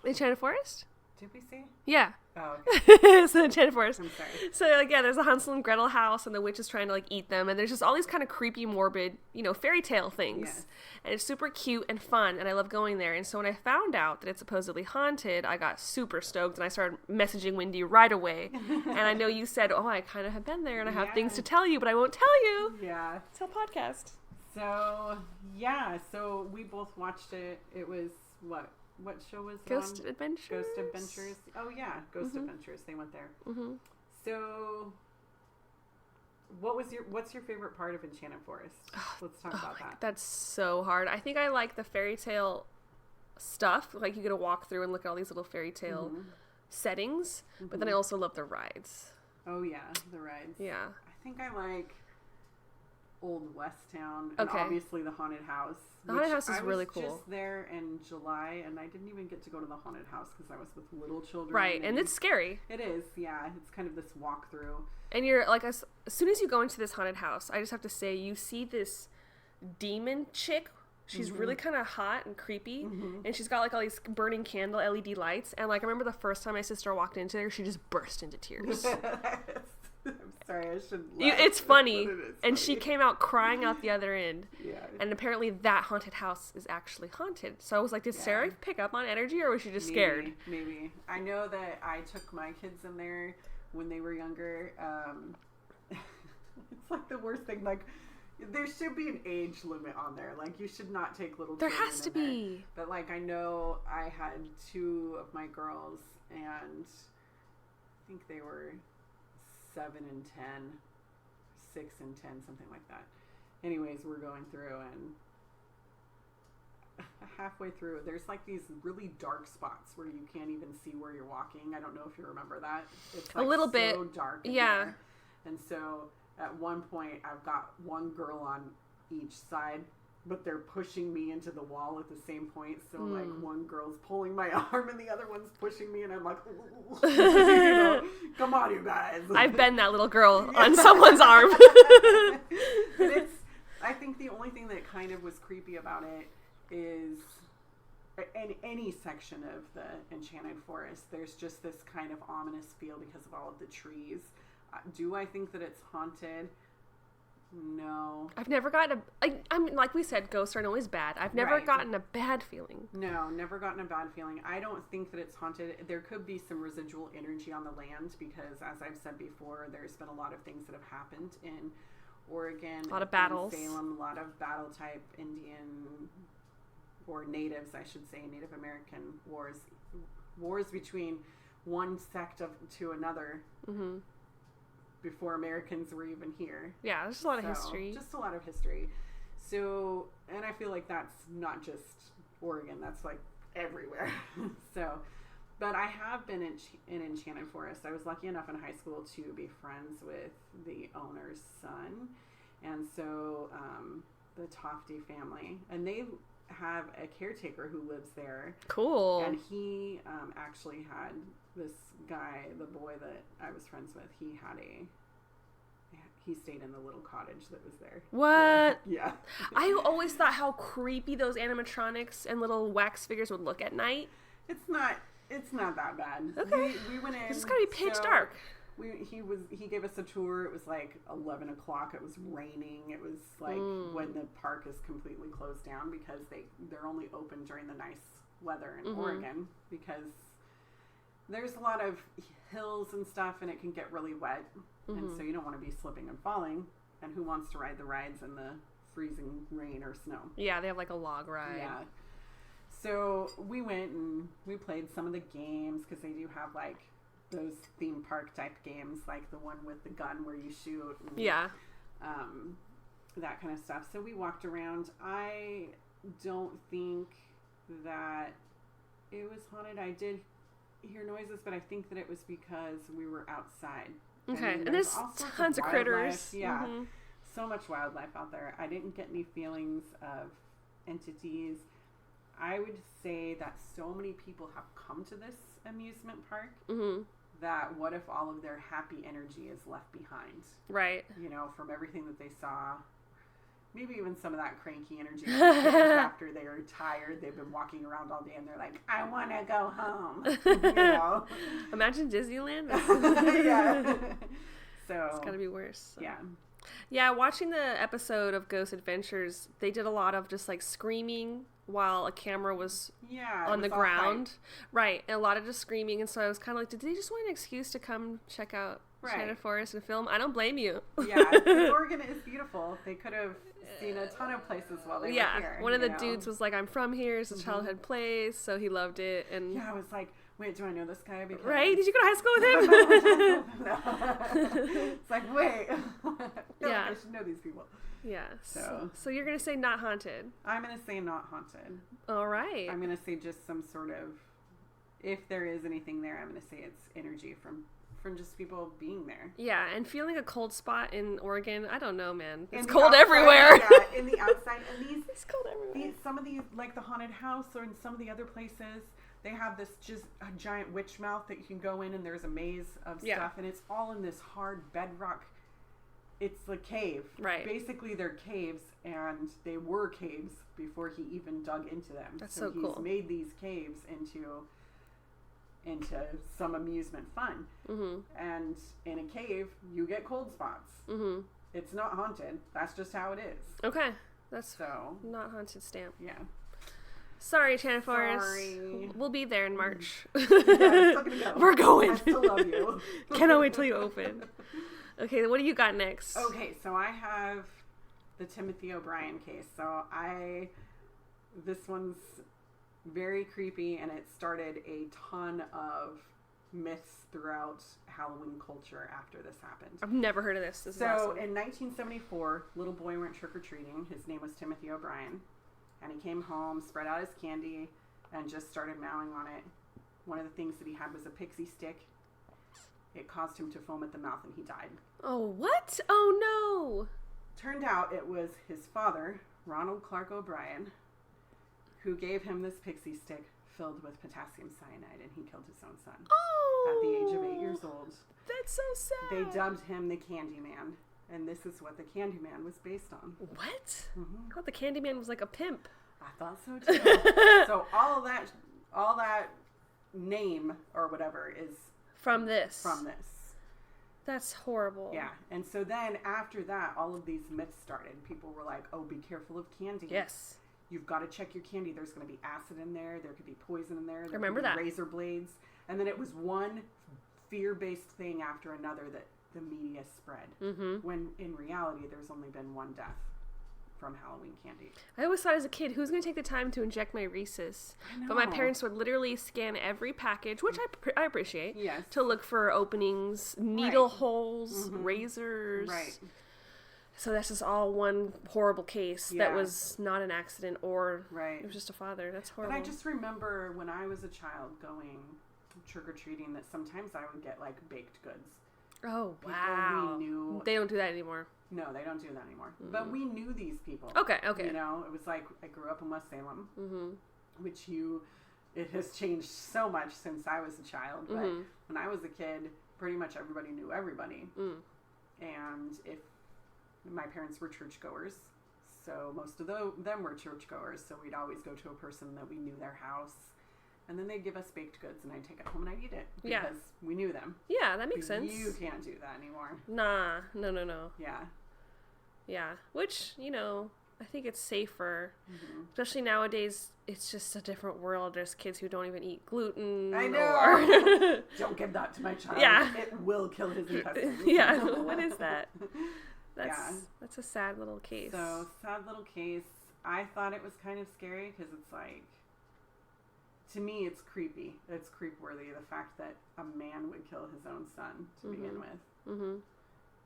Enchanted Forest? Did we say? Yeah. Oh, okay. So Enchanted Forest. I'm sorry. So like, yeah, there's a Hansel and Gretel house, and the witch is trying to like eat them, and there's just all these kind of creepy, morbid, you know, fairy tale things. Yes. And it's super cute and fun, and I love going there. And so when I found out that it's supposedly haunted, I got super stoked, and I started messaging Wendy right away. And I know you said, oh, I kind of have been there, and I have things to tell you, but I won't tell you. Yeah. It's a podcast. So, yeah, so we both watched it. It was, what show was it Ghost on? Adventures? Ghost Adventures. Oh, yeah, Ghost Adventures. They went there. Mm-hmm. So, what's your favorite part of Enchanted Forest? Let's talk about that. That's so hard. I think I like the fairy tale stuff. Like, you get to walk through and look at all these little fairy tale settings. But then I also love the rides. Oh, yeah, the rides. Yeah. I think I like Old West Town, and Okay. obviously the haunted house. The haunted house is I really was cool. just there in July, and I didn't even get to go to the haunted house because I was with little children. Right. And it's scary. It is, yeah. It's kind of this walkthrough. And you're like, as soon as you go into this haunted house, I just have to say, you see this demon chick. She's really kind of hot and creepy, and she's got like all these burning candle LED lights. And like, I remember the first time my sister walked into there, she just burst into tears. I'm sorry, I shouldn't laugh. It's funny. But it is And she funny. came out crying out the other end. Yeah. And apparently that haunted house is actually haunted. So I was like, did Sarah pick up on energy, or was she just scared? Maybe. I know that I took my kids in there when they were younger. It's like the worst thing. Like, there should be an age limit on there. Like, you should not take little There children has to in there. be. But, like, I know I had 2 of my girls, and I think they were 7 and 10, 6 and 10, something like that. Anyways, we're going through, and halfway through, there's like these really dark spots where you can't even see where you're walking. I don't know if you remember that. It's like a little so bit dark. Yeah. There. And so at one point, I've got one girl on each side, but they're pushing me into the wall at the same point. So like one girl's pulling my arm and the other one's pushing me, and I'm like, you know, come on, you guys. I've been that little girl on someone's arm. But I think the only thing that kind of was creepy about it is in any section of the Enchanted Forest, there's just this kind of ominous feel because of all of the trees. Do I think that it's haunted? No. I've never gotten I mean, like we said, ghosts aren't always bad. I've never gotten a bad feeling. No, never gotten a bad feeling. I don't think that it's haunted. There could be some residual energy on the land because, as I've said before, there's been a lot of things that have happened in Oregon. A lot of battles. Salem, a lot of battle type Indian or natives, I should say, Native American wars between one sect to another. Mm-hmm. Before Americans were even here. Yeah, there's a lot of history. Just a lot of history. So, and I feel like that's not just Oregon, that's like everywhere. So, but I have been in Enchanted Forest. I was lucky enough in high school to be friends with the owner's son. And so, the Tofty family. And they have a caretaker who lives there. Cool. And he actually had this guy, the boy that I was friends with, he stayed in the little cottage that was there. What? Yeah. I always thought how creepy those animatronics and little wax figures would look at night. It's not that bad. Okay. We went in. It's just gotta be pitch dark. He gave us a tour. It was like 11 o'clock. It was raining. It was like when the park is completely closed down because they're only open during the nice weather in Oregon because there's a lot of hills and stuff and it can get really wet. And so you don't want to be slipping and falling. And who wants to ride the rides in the freezing rain or snow? Yeah, they have like a log ride. Yeah. So we went and we played some of the games because they do have like those theme park type games, like the one with the gun where you shoot. And, that kind of stuff. So we walked around. I don't think that it was haunted. I did hear noises, but I think that it was because we were outside. Okay, and there's tons of critters. Yeah, so much wildlife out there. I didn't get any feelings of entities. I would say that so many people have come to this amusement park that what if all of their happy energy is left behind? Right. You know, from everything that they saw. Maybe even some of that cranky energy after they are tired. They've been walking around all day and they're like, I want to go home. You know? Imagine Disneyland. Yeah. So it's got to be worse. So. Yeah. Yeah, watching the episode of Ghost Adventures, they did a lot of just like screaming while a camera was on the ground. Right. And a lot of just screaming. And so I was kind of like, did they just want an excuse to come check out Enchanted Forest and film? I don't blame you. Yeah. Because Oregon is beautiful. They could have seen a ton of places while they were here. One of the dudes was like, I'm from here. It's a childhood place. So he loved it. And yeah, I was like, wait, do I know this guy? Because... Right? Did you go to high school with him? No. It's like, wait. Yeah. I should know these people. Yeah. So you're going to say not haunted. I'm going to say not haunted. All right. I'm going to say just some sort of, if there is anything there, I'm going to say it's energy from just people being there. Yeah, and feeling a cold spot in Oregon, I don't know, man. It's cold outside, everywhere. Yeah, in the outside. And it's cold everywhere. Some of these, like the haunted house or in some of the other places, they have this just a giant witch mouth that you can go in and there's a maze of stuff and it's all in this hard bedrock. It's a cave. Right. Basically, they're caves and they were caves before he even dug into them. That's so cool. He's made these caves into some amusement fun. And in a cave, you get cold spots. It's not haunted. That's just how it is. Okay. That's not haunted stamp. Yeah. Sorry, Enchanted Forest. Sorry. We'll be there in March. Yeah, I'm still gonna go. We're going. I still love you. Cannot wait till you open. Okay, what do you got next? Okay, so I have the Timothy O'Brien case. So this one's very creepy, and it started a ton of myths throughout Halloween culture after this happened. I've never heard of this. This is awesome. In 1974, little boy went trick-or-treating. His name was Timothy O'Brien. And he came home, spread out his candy, and just started mowing on it. One of the things that he had was a pixie stick. It caused him to foam at the mouth, and he died. Oh, what? Oh, no. Turned out it was his father, Ronald Clark O'Brien, who gave him this pixie stick filled with potassium cyanide, and he killed his own son. Oh. At the age of 8 years old. That's so sad. They dubbed him the Candyman, and this is what the Candyman was based on. What? Mm-hmm. I thought the Candyman was like a pimp. I thought so too. So all that name or whatever is From this. That's horrible. Yeah. And so then after that, all of these myths started. People were like, oh, be careful of candy. Yes. You've got to check your candy. There's going to be acid in there. There could be poison in there. There Remember could be that. razor blades. And then it was one fear-based thing after another that the media spread. Mm-hmm. When in reality, there's only been one death from Halloween candy. I always thought as a kid, who's going to take the time to inject my Reese's? But my parents would literally scan every package, which I appreciate, Yes. to look for openings, needle Right. holes, Mhm. razors. Right. So that's just all one horrible case that Yeah. was not an accident or Right. it was just a father. That's But horrible. I just remember when I was a child going trick-or-treating that sometimes I would get like baked goods. Oh, People wow. we knew. They don't do that anymore. No, they don't do that anymore. But we knew these people. Okay. You know, it was like I grew up in West Salem, which it has changed so much since I was a child. But when I was a kid, pretty much everybody knew everybody. And if my parents were churchgoers, so most of them were churchgoers, so we'd always go to a person that we knew their house. And then they'd give us baked goods, and I'd take it home and I'd eat it because Yeah. we knew them. Yeah, that makes But sense. You can't do that anymore. Nah. No. Yeah. Yeah. Which, I think it's safer. Especially nowadays, it's just a different world. There's kids who don't even eat gluten. I know. Or Don't give that to my child. Yeah. It will kill his intestines. Yeah. What is that? Yeah. That's a sad little case. So, sad little case. I thought it was kind of scary because it's like, to me, it's creepy. It's creep-worthy, the fact that a man would kill his own son to begin with. Mm-hmm.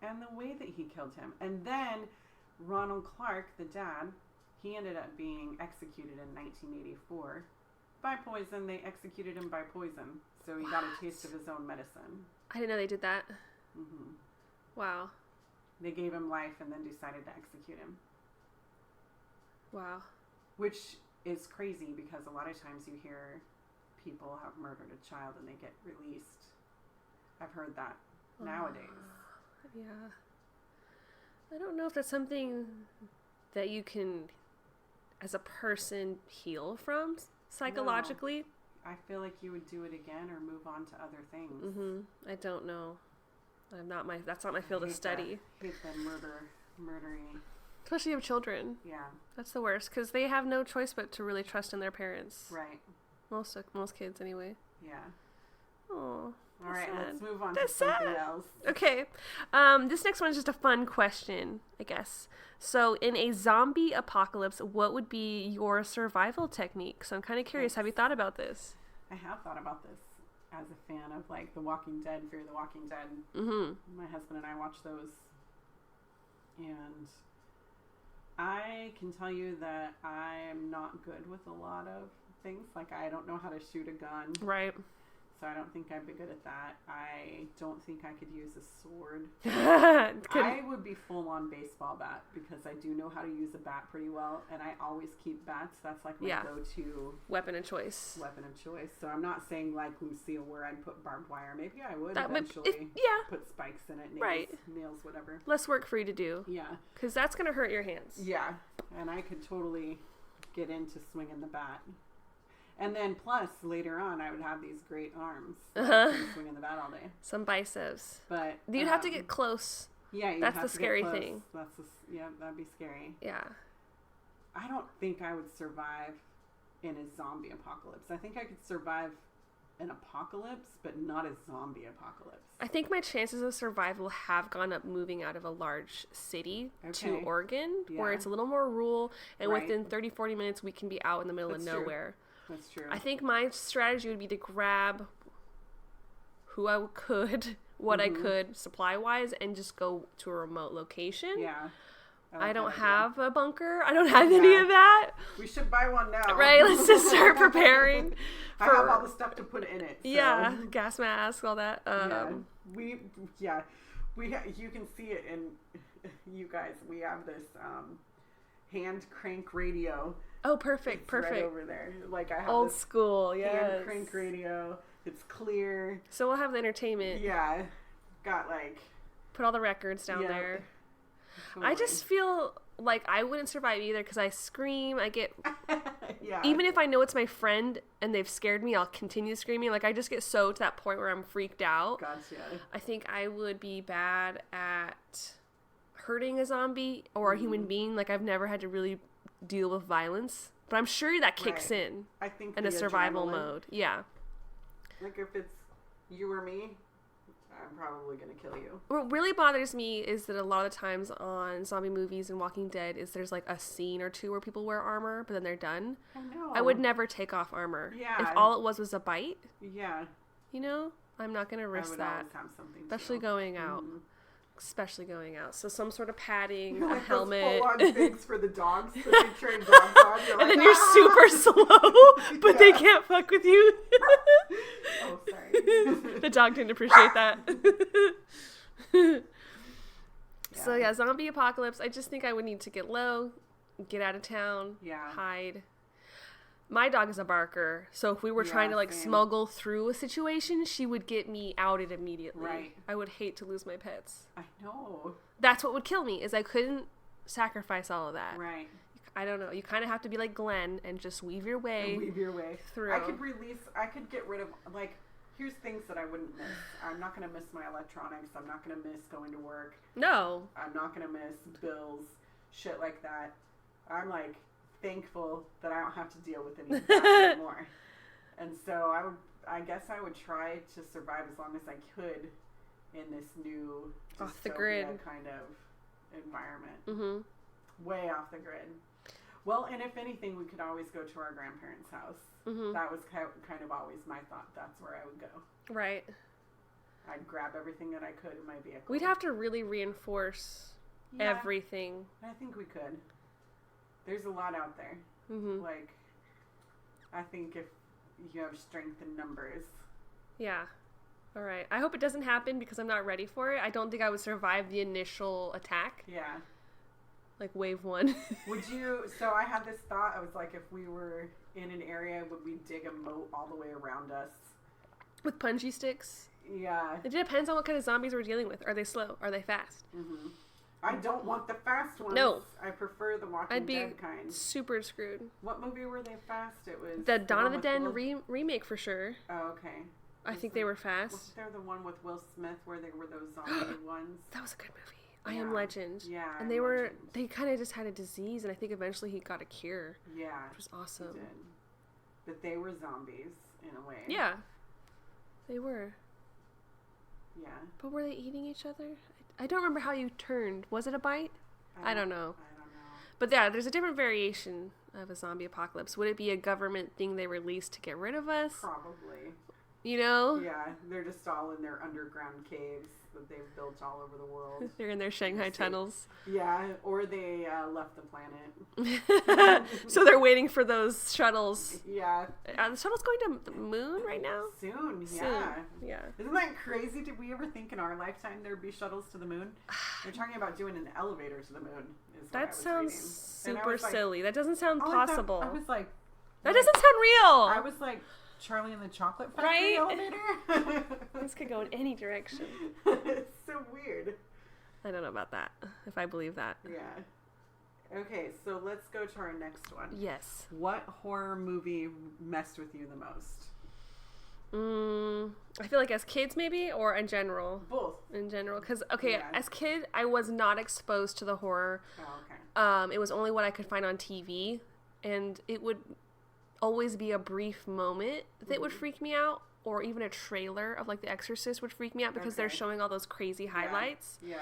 And the way that he killed him. And then Ronald Clark, the dad, he ended up being executed in 1984 by poison. They executed him by poison. So he got a taste of his own medicine. I didn't know they did that. Mm-hmm. Wow. They gave him life and then decided to execute him. Wow. Which is crazy because a lot of times you hear people have murdered a child and they get released. I've heard that nowadays. Yeah. I don't know if that's something that you can, as a person, heal from psychologically. I feel like you would do it again or move on to other things. I don't know. That's not my field of study. I hate them murdering. Especially of children. Yeah. That's the worst because they have no choice but to really trust in their parents. Right. Most kids, anyway. Yeah. Oh. All right, sad. let's move on That's to something sad. else. Okay. This next one is just a fun question, I guess. So, in a zombie apocalypse, what would be your survival technique? So, I'm kind of curious. Have you thought about this? I have thought about this as a fan of like The Walking Dead, Fear the Walking Dead. Mm-hmm. My husband and I watch those, and I can tell you that I'm not good with a lot of things. Like, I don't know how to shoot a gun. Right. So I don't think I'd be good at that. I don't think I could use a sword. Could- I would be full on baseball bat because I do know how to use a bat pretty well, and I always keep bats. That's like my go-to weapon of choice. weapon of choice. So I'm not saying like Lucille where I'd put barbed wire. Maybe I would That might- eventually yeah. put spikes in it, nails, Right. nails, whatever. Less work for you to do. Yeah. Because that's going to hurt your hands. Yeah. And I could totally get into swinging the bat. And then plus later on, I would have these great arms, swinging the bat all day. Some biceps. But You'd have to get close. Yeah, That's have the to scary get close. thing. Yeah, that'd be scary. Yeah. I don't think I would survive in a zombie apocalypse. I think I could survive an apocalypse, but not a zombie apocalypse. I think my chances of survival have gone up moving out of a large city to Okay. Oregon, where Yeah. it's a little more rural, and Right. within 30, 40 minutes, we can be out in the middle That's of true. nowhere. That's true. I think my strategy would be to grab who I could, what I could supply-wise, and just go to a remote location. Yeah. I don't have a bunker. I don't have any of that. We should buy one now. Right, let's just start preparing. I have all the stuff to put in it. So. Yeah, gas mask, all that. You can see it in you guys. We have this hand crank radio. Oh, perfect, It's perfect. right over there. Like I have Old this school, yes. hand crank radio. It's clear. So we'll have the entertainment. Yeah, got like Put all the records down there. Totally. I just feel like I wouldn't survive either because I scream. I get yeah. even if I know it's my friend and they've scared me, I'll continue screaming. Like I just get so to that point where I'm freaked out. Gotcha. I think I would be bad at hurting a zombie or a human being. Like I've never had to really deal with violence, but I'm sure that kicks in I think in a the survival adrenaline, mode. Yeah. Like if it's you or me, I'm probably gonna kill you. What really bothers me is that a lot of the times on zombie movies and Walking Dead is there's like a scene or two where people wear armor, but then they're done. I know. I would never take off armor. Yeah. If all it was a bite, Yeah. you know, I'm not going to I risk would that. always have something. Especially too. going out. Mhm. Especially going out. So some sort of padding, a Like helmet. those full-on things for the dogs that they train dogs on. You're And like, then you're "Ah!" super slow, but they Yeah. can't fuck with you. Oh, sorry. The dog didn't appreciate that. So yeah, zombie apocalypse. I just think I would need to get low, get out of town, Yeah. hide. My dog is a barker, so if we were trying to like same. smuggle through a situation, she would get me outed immediately. Right. I would hate to lose my pets. I know. That's what would kill me, is I couldn't sacrifice all of that. Right. I don't know. You kind of have to be like Glenn and just weave your way. Weave your way through. I could get rid of, like, here's things that I wouldn't miss. I'm not going to miss my electronics. I'm not going to miss going to work. No. I'm not going to miss bills, shit like that. I'm, like, thankful that I don't have to deal with any of that anymore. And so I guess I would try to survive as long as I could in this new Off the dystopia grid kind of environment. Mm-hmm. Way off the grid. Well, and if anything, we could always go to our grandparents' house. Mm-hmm. That was kind of always my thought. That's where I would go. Right. I'd grab everything that I could in my vehicle. We'd have to really reinforce everything. I think we could. There's a lot out there. Mm-hmm. Like, I think if you have strength in numbers. Yeah. All right. I hope it doesn't happen because I'm not ready for it. I don't think I would survive the initial attack. Yeah. Like wave one. Would you, so I had this thought, I was like, if we were in an area, would we dig a moat all the way around us? With punji sticks? Yeah. It depends on what kind of zombies we're dealing with. Are they slow? Are they fast? Mm-hmm. I don't want the fast ones. No. I prefer the Walking I'd be Dead kind. super screwed. What movie were they fast? It was The Dawn of the one with Den Will... remake for sure. Oh, okay. I think they were fast. Was there the one with Will Smith where they were those zombie ones? That was a good movie. I Am Yeah. Legend. Yeah, And I Am Legend. they kind of just had a disease, and I think eventually he got a cure, Yeah. which was awesome. He did. But they were zombies in a way. Yeah. They were. Yeah. But were they eating each other? I don't remember how you turned. Was it a bite? I don't know. I don't know. But yeah, there's a different variation of a zombie apocalypse. Would it be a government thing they released to get rid of us? Probably. You know? Yeah, they're just all in their underground caves that they've built all over the world. They're in their Shanghai tunnels. Yeah, or they left the planet. So they're waiting for those shuttles. Yeah. Are the shuttles going to the moon right now? Soon, yeah. Soon. Yeah. Isn't that crazy? Did we ever think in our lifetime there'd be shuttles to the moon? They're talking about doing an elevator to the moon. Is what I That was sounds reading. And I super was like, silly. That doesn't sound oh, I thought- possible. I was like, That doesn't sound real. I was like, Charlie and the Chocolate Factory Right? elevator? This could go in any direction. It's so weird. I don't know about that, if I believe that. Yeah. Okay, so let's go to our next one. Yes. What horror movie messed with you the most? I feel like as kids maybe, or in general? Both. In general. Because, okay, Yeah. as kid, I was not exposed to the horror. Oh, okay. It was only what I could find on TV. And it would always be a brief moment that would freak me out. Or even a trailer of, like, The Exorcist would freak me out because they're Okay. showing all those crazy highlights. Yeah.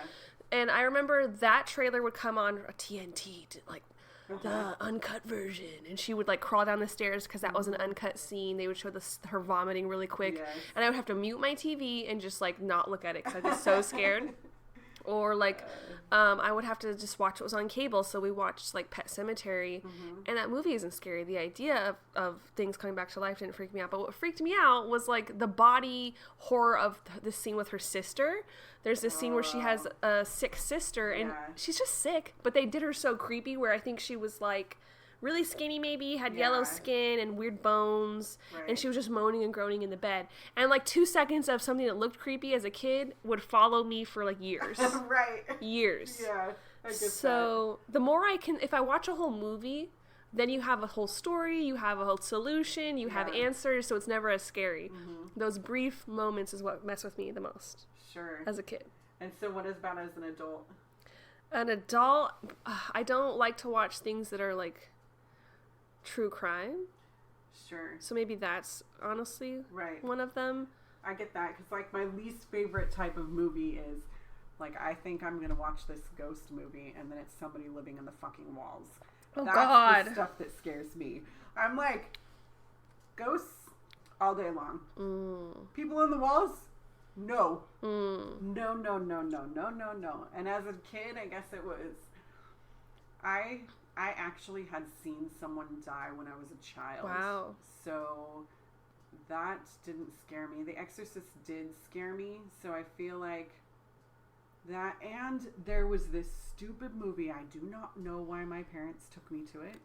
And I remember that trailer would come on a TNT, like, Okay. the uncut version. And she would, like, crawl down the stairs because that was an uncut scene. They would show her vomiting really quick. Yes. And I would have to mute my TV and just, like, not look at it because I'd be so scared. Or like, I would have to just watch what was on cable. So we watched like Pet Sematary, and that movie isn't scary. The idea of things coming back to life didn't freak me out. But what freaked me out was like the body horror of the scene with her sister. There's this scene where she has a sick sister, and she's just sick. But they did her so creepy, where I think she was like really skinny, maybe had yellow skin and weird bones, and she was just moaning and groaning in the bed. And like 2 seconds of something that looked creepy as a kid would follow me for like years. Years. Yeah, I get so the more I can, if I watch a whole movie, then you have a whole story, you have a whole solution, you have answers, so it's never as scary. Those brief moments is what mess with me the most. Sure. As a kid. And so what is bad as an adult? An adult, I don't like to watch things that are like true crime. Sure. So maybe that's honestly one of them. I get that, because like my least favorite type of movie is like, I think I'm gonna watch this ghost movie and then it's somebody living in the fucking walls. Oh, that's God. the stuff that scares me. I'm like, ghosts all day long. People in the walls? No. No, no, no, no, no, no, no. And as a kid, I guess it was, I actually had seen someone die when I was a child. Wow. So that didn't scare me. The Exorcist did scare me. So I feel like that. And there was this stupid movie. I do not know why my parents took me to it.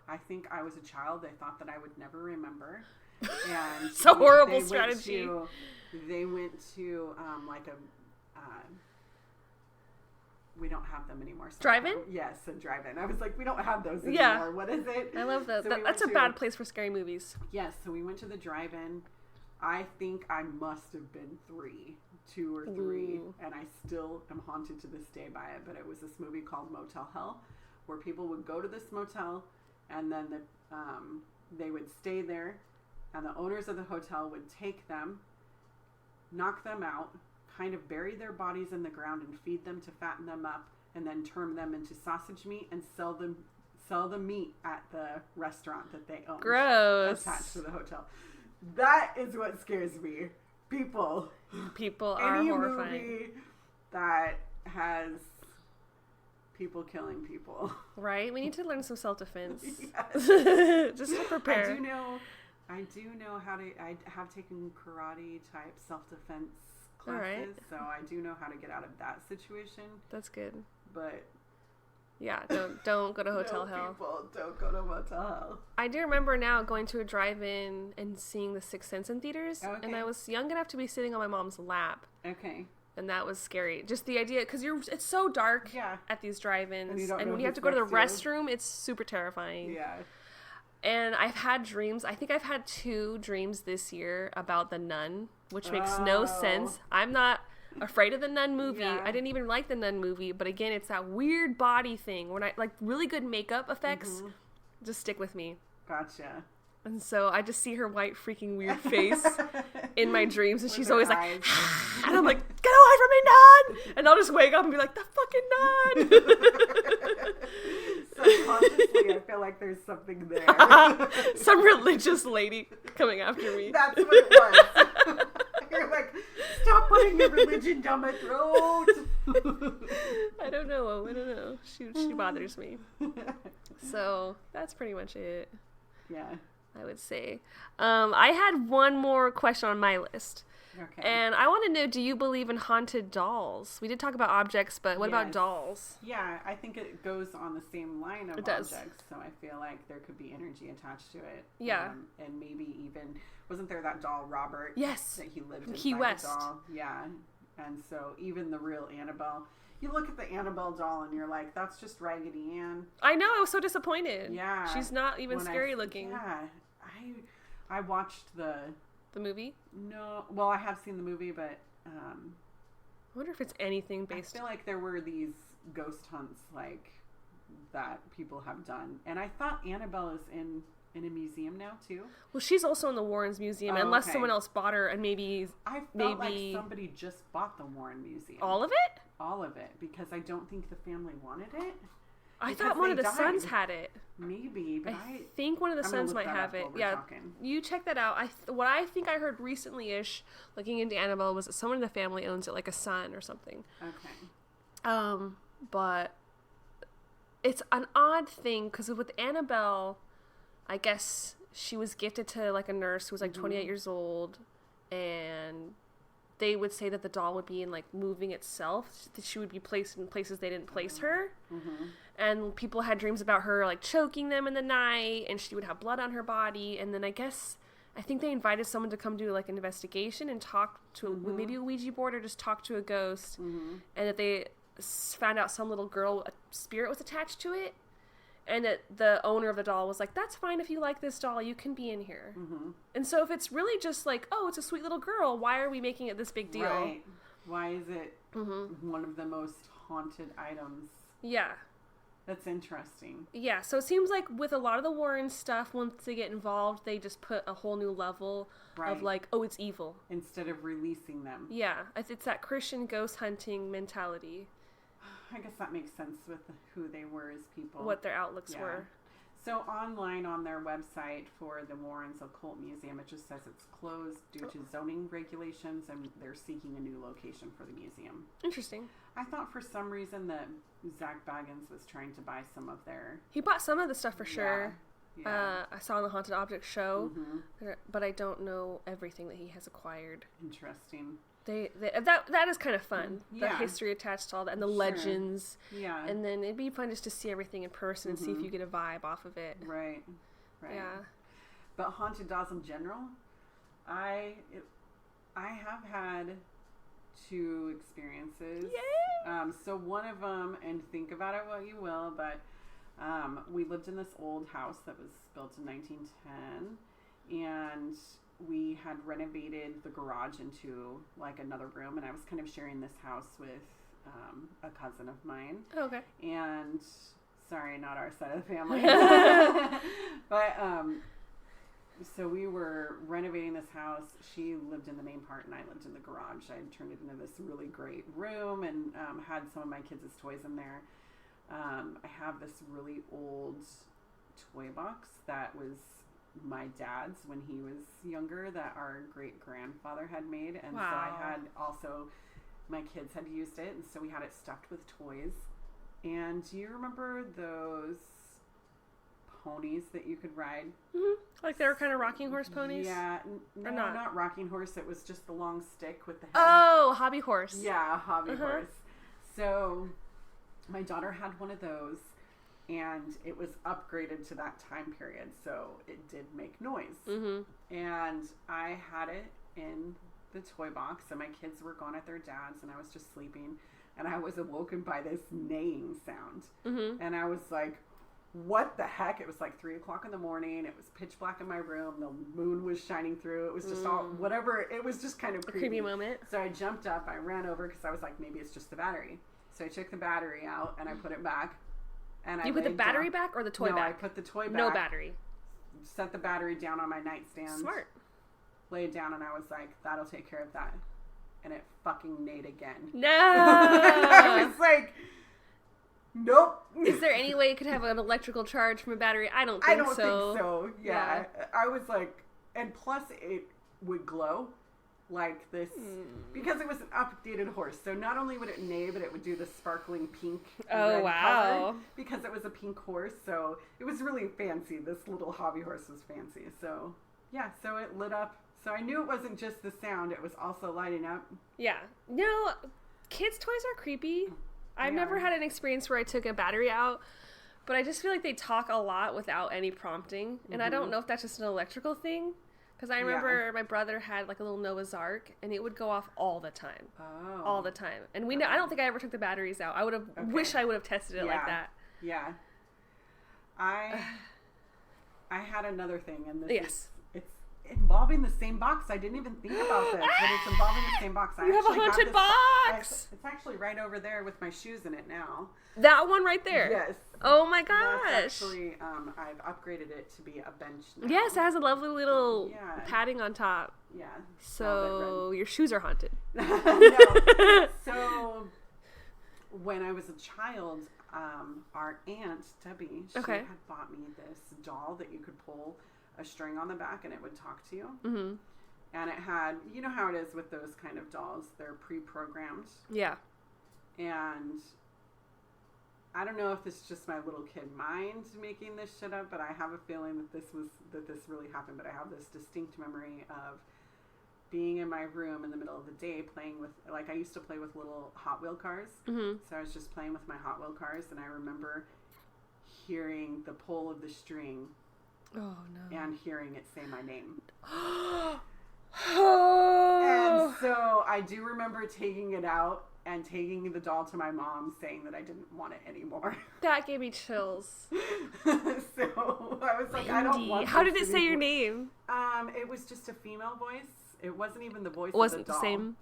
I think I was a child. They thought that I would never remember. And it's a horrible strategy. They went to like a we don't have them anymore. Drive-in? Yes, a drive-in. I was like, we don't have those anymore. What is it? I love that. So That's a bad place for scary movies. Yes, so we went to the drive-in. I think I must have been 2 or 3, and I still am haunted to this day by it. But it was this movie called Motel Hell, where people would go to this motel, and then they would stay there, and the owners of the hotel would take them, knock them out, kind of bury their bodies in the ground and feed them to fatten them up, and then turn them into sausage meat and sell the meat at the restaurant that they own. Gross. Attached to the hotel. That is what scares me. People are any horrifying. Movie that has people killing people. Right? We need to learn some self-defense. Yes. Just to prepare. I do know how to. I have taken karate type self-defense classes, so I do know how to get out of that situation. That's good. But yeah, don't go to Hotel Hell. People, don't go to Motel Hell. I do remember now going to a drive-in and seeing The Sixth Sense in theaters, and I was young enough to be sitting on my mom's lap. Okay. And that was scary. Just the idea, because it's so dark at these drive-ins, and when you have to go to the restroom, it's super terrifying. Yeah. And I've had dreams. I think I've had 2 dreams this year about The Nun, which makes no sense. I'm not afraid of the Nun movie. I didn't even like the Nun movie, but again, it's that weird body thing when I like really good makeup effects just stick with me. Gotcha. And so I just see her white freaking weird face in my dreams, and she's always like, and I'm like, get away from me, Nun! And I'll just wake up and be like, the fucking Nun! Subconsciously, I feel like there's something there. Some religious lady coming after me. That's what it was. You're like, stop putting your religion down my throat. I don't know. She bothers me. So that's pretty much it. Yeah. I would say. I had one more question on my list. Okay. And I want to know, do you believe in haunted dolls? We did talk about objects, but what about dolls? Yeah, I think it goes on the same line of objects, so I feel like there could be energy attached to it. Yeah. And maybe even, wasn't there that doll, Robert? Yes. That he lived in Key West. The doll? Yeah. And so even the real Annabelle, you look at the Annabelle doll and you're like, that's just Raggedy Ann. I know, I was so disappointed. Yeah. She's not even scary looking. Yeah. I watched the movie? No. Well, I have seen the movie, but I wonder if it's anything based. I feel like there were these ghost hunts like that people have done. And I thought Annabelle is in a museum now too. Well, she's also in the Warrens Museum, unless someone else bought her, and maybe I felt like somebody just bought the Warren Museum. All of it? All of it, because I don't think the family wanted it. I thought one of the sons had it. Maybe, but I think one of the sons might have it. Yeah, you check that out. What I think I heard recently-ish, looking into Annabelle, was that someone in the family owns it, like a son or something. Okay. But it's an odd thing because with Annabelle, I guess she was gifted to like a nurse who was like 28 years old, and they would say that the doll would be in like moving itself, that she would be placed in places they didn't place her. And people had dreams about her like choking them in the night, and she would have blood on her body. And then I think they invited someone to come do like an investigation and talk to maybe a Ouija board or just talk to a ghost, and that they found out some little girl, a spirit was attached to it, and that the owner of the doll was like, that's fine if you like this doll, you can be in here. And so if it's really just like, oh, it's a sweet little girl, why are we making it this big deal? Right. Why is it one of the most haunted items? Yeah. That's interesting. Yeah, so it seems like with a lot of the Warren stuff, once they get involved, they just put a whole new level of like, oh, it's evil. Instead of releasing them. Yeah, it's that Christian ghost hunting mentality. I guess that makes sense with who they were as people. What their outlooks were. So online on their website for the Warrens Occult Museum, it just says it's closed due to zoning regulations, and they're seeking a new location for the museum. Interesting. I thought for some reason that Zach Baggins was trying to buy some of their... He bought some of the stuff for sure. Yeah. I saw on the Haunted Object show, but I don't know everything that he has acquired. Interesting. That is kind of fun. Yeah. The history attached to all that and the legends. Yeah. And then it'd be fun just to see everything in person and see if you get a vibe off of it. Right. Yeah. But haunted dolls in general, I have had 2 experiences. Yay! So one of them, and think about it what you will, but we lived in this old house that was built in 1910, and we had renovated the garage into like another room, and I was kind of sharing this house with a cousin of mine. Oh, okay. And sorry, not our side of the family. But so we were renovating this house. She lived in the main part and I lived in the garage. I had turned it into this really great room and had some of my kids' toys in there. I have this really old toy box that was my dad's when he was younger that our great-grandfather had made. And so I had also, my kids had used it, and so we had it stuffed with toys. And do you remember those ponies that you could ride? Like they were kind of rocking horse ponies? Yeah. No, or not? Not rocking horse. It was just the long stick with the head. Oh, hobby horse. Yeah, hobby horse. So my daughter had one of those, and it was upgraded to that time period, so it did make noise. And I had it in the toy box, and my kids were gone at their dad's, and I was just sleeping, and I was awoken by this neighing sound. And I was like, what the heck? It was like 3 o'clock in the morning. It was pitch black in my room. The moon was shining through. It was just all, whatever. It was just kind of creepy. A creepy moment. So I jumped up. I ran over because I was like, maybe it's just the battery. So I took the battery out and I put it back. And you put the battery back or the toy back? No, I put the toy back. No battery. Set the battery down on my nightstand. Smart. Laid down and I was like, that'll take care of that. And it fucking neighed again. No! I was like, nope. Is there any way it could have an electrical charge from a battery? I don't think so. Think so. Yeah. I was like, and plus it would glow like this because it was an updated horse. So not only would it neigh, but it would do the sparkling pink red color because it was a pink horse. So it was really fancy. This little hobby horse was fancy. So yeah, so it lit up. So I knew it wasn't just the sound. It was also lighting up. Yeah. No, kids' toys are creepy. I've never had an experience where I took a battery out, but I just feel like they talk a lot without any prompting. And I don't know if that's just an electrical thing. Because I remember my brother had like a little Noah's Ark, and it would go off all the time. Oh. All the time. And we know, I don't think I ever took the batteries out. I would have wish I would have tested it like that. Yeah. I had another thing, and this it's involving the same box. I didn't even think about this, but it's involving the same box. You have a haunted box! It's actually right over there with my shoes in it now. That one right there? Yes. Oh my gosh. That's actually, I've upgraded it to be a bench now. Yes, it has a lovely little padding on top. Yeah. So your shoes are haunted. No. So when I was a child, our aunt, Debbie, she had bought me this doll that you could pull a string on the back and it would talk to you. And it had, you know how it is with those kind of dolls, they're pre-programmed. Yeah. And I don't know if it's just my little kid mind making this shit up, but I have a feeling that this really happened. But I have this distinct memory of being in my room in the middle of the day playing with, like, I used to play with little Hot Wheel cars. Mm-hmm. So I was just playing with my Hot Wheel cars, and I remember hearing the pull of the string. Oh, no. And hearing it say my name. Oh. And so I do remember taking it out and taking the doll to my mom, saying that I didn't want it anymore. That gave me chills. So I was like, I don't want How this did it say your anymore. name? It was just a female voice. It wasn't even the voice It wasn't of the doll. the same?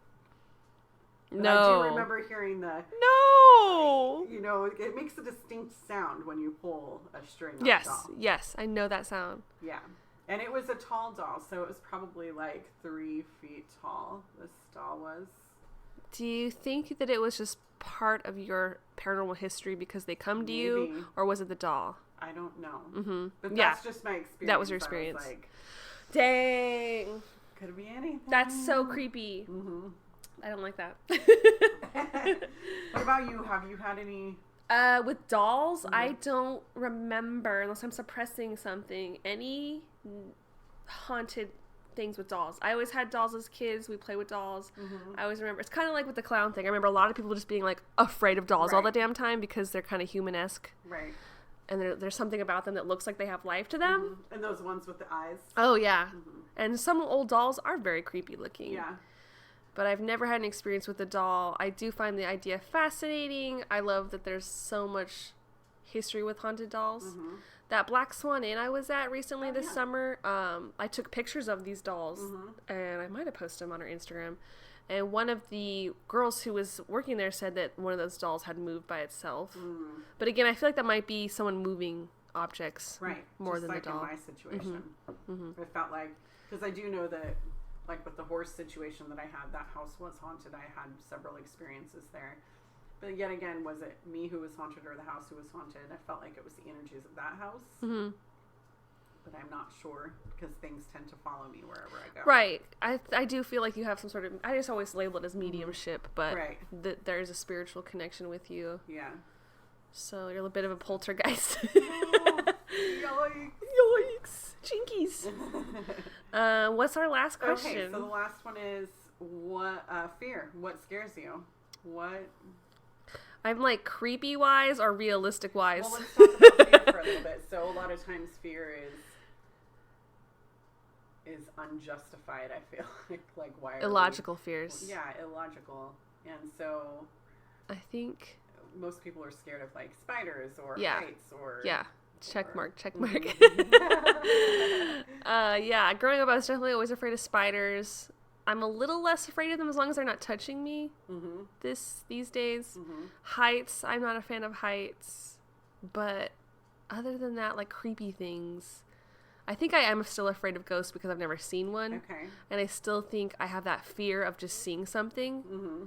But No. I do remember hearing the... No! You know, it makes a distinct sound when you pull a string on Yes, a doll. yes, I know that sound. Yeah. And it was a tall doll, so it was probably like 3 feet tall, this doll was. Do you think that it was just part of your paranormal history because they come to you, or was it the doll? I don't know. Mm-hmm. But that's just my experience. That was your experience. I was like, dang. Could be anything. That's so creepy. Mm-hmm. I don't like that. What about you? Have you had any... With dolls, I don't remember, unless I'm suppressing something, any haunted things with dolls. I always had dolls as kids. We played with dolls. Mm-hmm. I always remember. It's kind of like with the clown thing. I remember a lot of people just being like afraid of dolls all the damn time because they're kind of human-esque. Right. And there's something about them that looks like they have life to them. Mm-hmm. And those ones with the eyes. Oh, yeah. Mm-hmm. And some old dolls are very creepy looking. Yeah. But I've never had an experience with a doll. I do find the idea fascinating. I love that there's so much history with haunted dolls. Mm-hmm. That Black Swan Inn I was at recently this summer, I took pictures of these dolls, and I might have posted them on our Instagram. And one of the girls who was working there said that one of those dolls had moved by itself. Mm. But again, I feel like that might be someone moving objects more just than like the doll. in my situation. Mm-hmm. It felt like, because I do know that, like with the horse situation that I had, that house was haunted. I had several experiences there. But yet again, was it me who was haunted or the house who was haunted? I felt like it was the energies of that house. Mm-hmm. But I'm not sure because things tend to follow me wherever I go. Right. I do feel like you have some sort of... I just always label it as mediumship, but there's a spiritual connection with you. Yeah. So you're a bit of a poltergeist. Oh, yikes. Yikes. Jinkies. What's our last question? Okay, so the last one is what fear. What scares you? What... I'm like creepy wise or realistic wise. Well, let's talk about fear for a little bit. So a lot of times fear is unjustified. I feel like why are illogical fears. Yeah, illogical. And so I think most people are scared of like spiders or heights or check mark. Mm-hmm. Yeah, growing up I was definitely always afraid of spiders. I'm a little less afraid of them as long as they're not touching me these days. Mm-hmm. Heights, I'm not a fan of heights. But other than that, like creepy things, I think I am still afraid of ghosts because I've never seen one. Okay. And I still think I have that fear of just seeing something. Mm-hmm.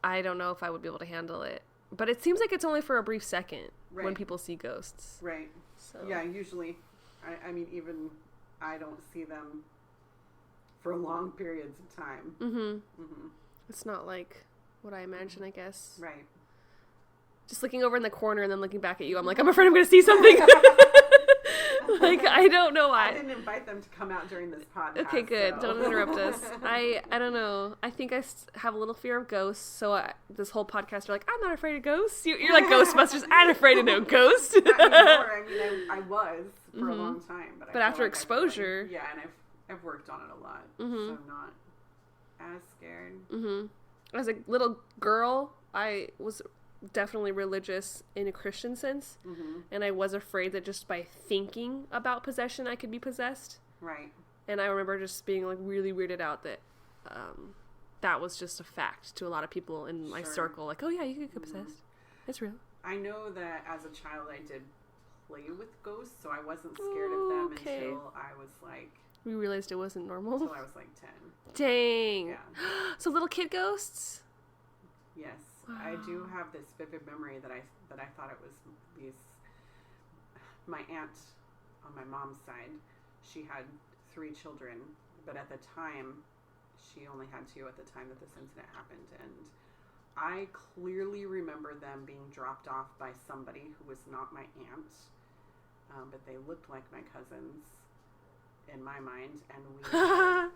I don't know if I would be able to handle it. But it seems like it's only for a brief second when people see ghosts. Right. So. Yeah, usually, I mean, even I don't see them for long periods of time. Mm-hmm. Mm-hmm. It's not like what I imagine, I guess. Right. Just looking over in the corner and then looking back at you, I'm like, I'm afraid I'm going to see something. Like, I don't know why. I didn't invite them to come out during this podcast. Okay, good. So. Don't interrupt us. I don't know. I think I have a little fear of ghosts, so this whole podcast, you're like, I'm not afraid of ghosts. You're like Ghostbusters. I'm afraid of no ghost. Not anymore. I mean, I was for a long time. But after exposure. Yeah, and I've worked on it a lot, so I'm not as scared. Mm-hmm. As a little girl, I was definitely religious in a Christian sense, and I was afraid that just by thinking about possession, I could be possessed. Right. And I remember just being like really weirded out that that was just a fact to a lot of people in my circle. Like, oh yeah, you could get possessed. It's real. I know that as a child, I did play with ghosts, so I wasn't scared of them until I was like. We realized it wasn't normal. Until I was like 10. Dang. Yeah. So little kid ghosts? Yes. Wow. I do have this vivid memory that I thought it was these... My aunt on my mom's side, she had 3 children, but at the time, she only had 2 at the time that this incident happened. And I clearly remember them being dropped off by somebody who was not my aunt, but they looked like my cousins in my mind, and we were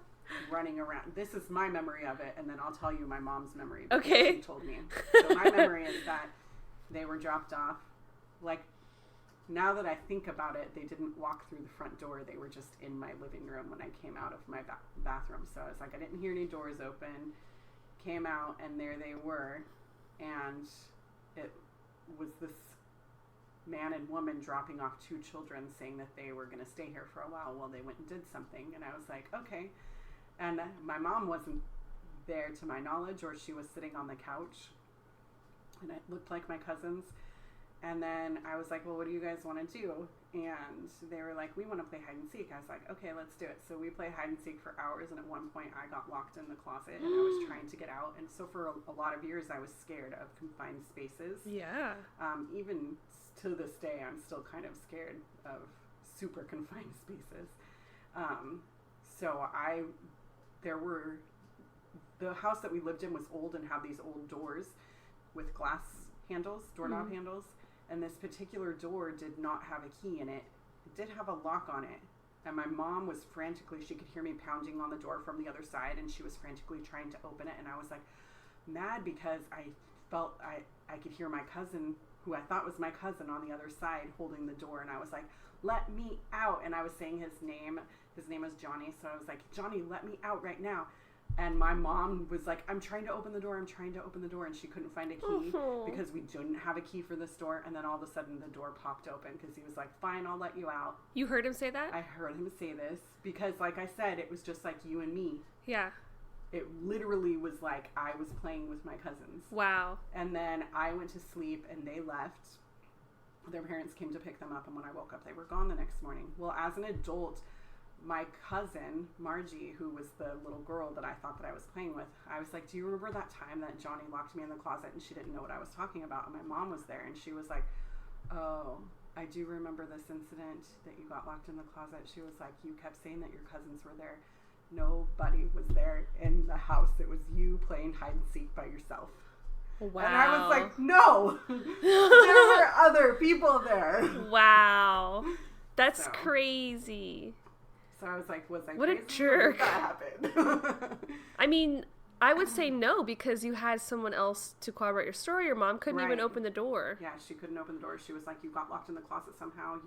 running around. This is my memory of it, and then I'll tell you my mom's memory. Okay. She told me. So my memory is that they were dropped off. Like, now that I think about it, they didn't walk through the front door. They were just in my living room when I came out of my bathroom. So I was like, I didn't hear any doors open. Came out, and there they were. And it was this man and woman dropping off 2 children, saying that they were going to stay here for a while they went and did something. And I was like, okay. And my mom wasn't there to my knowledge, or she was sitting on the couch. And it looked like my cousins. And then I was like, well, what do you guys want to do? And they were like, we want to play hide and seek. I was like, okay, let's do it. So we played hide and seek for hours. And at one point I got locked in the closet and I was trying to get out. And so for a lot of years, I was scared of confined spaces. Yeah. Even to this day, I'm still kind of scared of super confined spaces. The house that we lived in was old and had these old doors with glass handles, doorknob handles. And this particular door did not have a key in it. It did have a lock on it. And my mom was frantically, she could hear me pounding on the door from the other side, and she was frantically trying to open it. And I was like mad because I felt I could hear my cousin, who I thought was my cousin, on the other side holding the door. And I was like, let me out. And I was saying his name. His name was Johnny. So I was like, Johnny, let me out right now. And my mom was like, I'm trying to open the door. And she couldn't find a key because we didn't have a key for this door. And then all of a sudden the door popped open because he was like, fine, I'll let you out. You heard him say that? I heard him say this because, like I said, it was just like you and me. Yeah. It literally was like I was playing with my cousins. Wow. And then I went to sleep and they left. Their parents came to pick them up. And when I woke up, they were gone the next morning. Well, as an adult, my cousin, Margie, who was the little girl that I thought that I was playing with, I was like, do you remember that time that Johnny locked me in the closet and she didn't know what I was talking about? And my mom was there and she was like, oh, I do remember this incident that you got locked in the closet. She was like, you kept saying that your cousins were there. Nobody was there in the house. It was you playing hide and seek by yourself. Wow. And I was like, no, there were other people there. Wow. That's So. Crazy. So I was like, was I What a crazy? jerk. Or did that happen? I mean, I would say no because you had someone else to corroborate your story. Your mom couldn't even Right. open the door. Yeah, she couldn't open the door. She was like, you got locked in the closet somehow.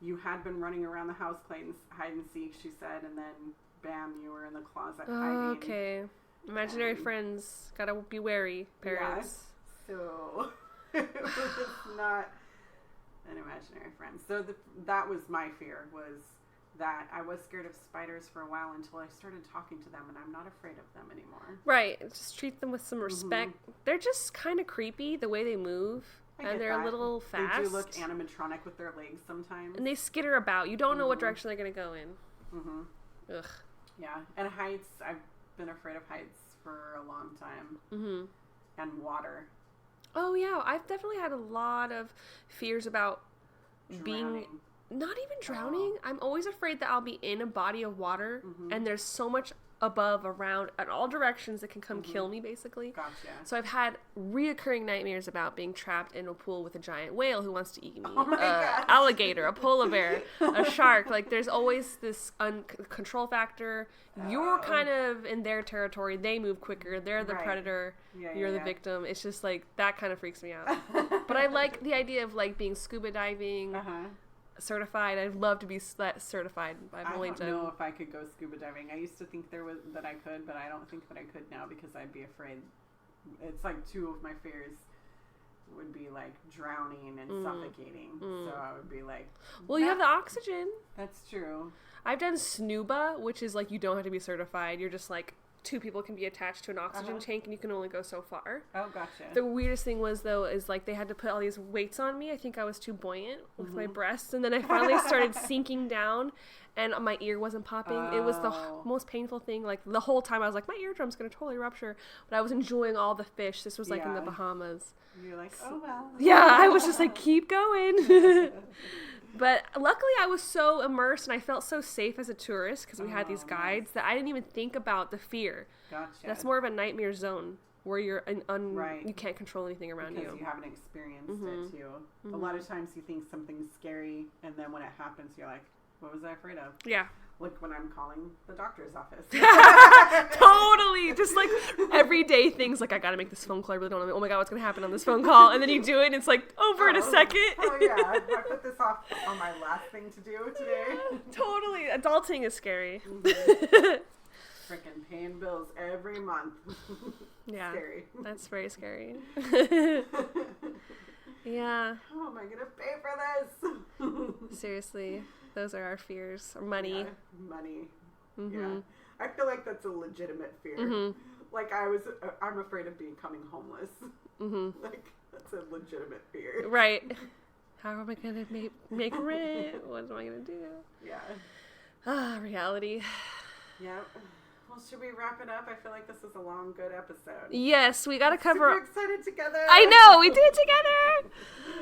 You had been running around the house playing hide and seek, she said, and then bam, you were in the closet hiding. Okay. Imaginary friends. Gotta be wary, parents. Yes. So it was not an imaginary friend. So that was my fear, was that I was scared of spiders for a while until I started talking to them, and I'm not afraid of them anymore. Right. Just treat them with some respect. They're just kind of creepy the way they move. I And get they're that. a little fast. They do look animatronic with their legs sometimes. And they skitter about. You don't know what direction they're going to go in. Ugh. Yeah, and heights. I've been afraid of heights for a long time. And water. Oh, yeah. I've definitely had a lot of fears about being... Drowning. Not even drowning. I'm always afraid that I'll be in a body of water and there's so much above, around, at all directions that can come kill me, basically. Gotcha. So I've had reoccurring nightmares about being trapped in a pool with a giant whale who wants to eat me. Oh my gosh. Alligator, a polar bear, a shark. Like, there's always this control factor. You're kind of in their territory. They move quicker. They're the Right. predator. Yeah, You're the yeah. victim. It's just like, that kind of freaks me out. But I like the idea of like being scuba diving. Certified. I'd love to be certified. I don't know if I could go scuba diving. I used to think that I could, but I don't think that I could now because I'd be afraid. It's like 2 of my fears would be like drowning and suffocating. So I would be like, well, you have the oxygen. That's true. I've done snuba, which is like you don't have to be certified. You're just like 2 people can be attached to an oxygen tank and you can only go so far. Oh, gotcha. The weirdest thing was, though, is like they had to put all these weights on me. I think I was too buoyant with my breasts. And then I finally started sinking down and my ear wasn't popping. It was the most painful thing. Like the whole time I was like, my eardrum's going to totally rupture. But I was enjoying all the fish. This was like in the Yeah. Bahamas. You're like, oh well. Yeah, I was just like, keep going. But luckily I was so immersed and I felt so safe as a tourist because we had these guides that I didn't even think about the fear. Gotcha. That's more of a nightmare zone where you're Right. you can't control anything around because you haven't experienced it too. A lot of times you think something's scary, and then when it happens, you're like, "What was I afraid of?" Yeah. Like when I'm calling the doctor's office. Totally. Just like everyday things like I gotta make this phone call. I really don't know. Oh my god, what's gonna happen on this phone call? And then you do it and it's like over in a second. Oh yeah. I put this off on my last thing to do today. Totally. Adulting is scary. Freaking paying bills every month. Yeah. Scary. That's very scary. Yeah. How am I gonna pay for this? Seriously. Those are our fears. Or money. Yeah, money. Yeah. I feel like that's a legitimate fear. Like I'm afraid of becoming homeless. Like that's a legitimate fear. Right. How am I gonna make rent? What am I gonna do? Yeah. Reality. Yeah. Well, should we wrap it up? I feel like this was a long, good episode. Yes, we gotta cover. Super excited together. I know, we did it together.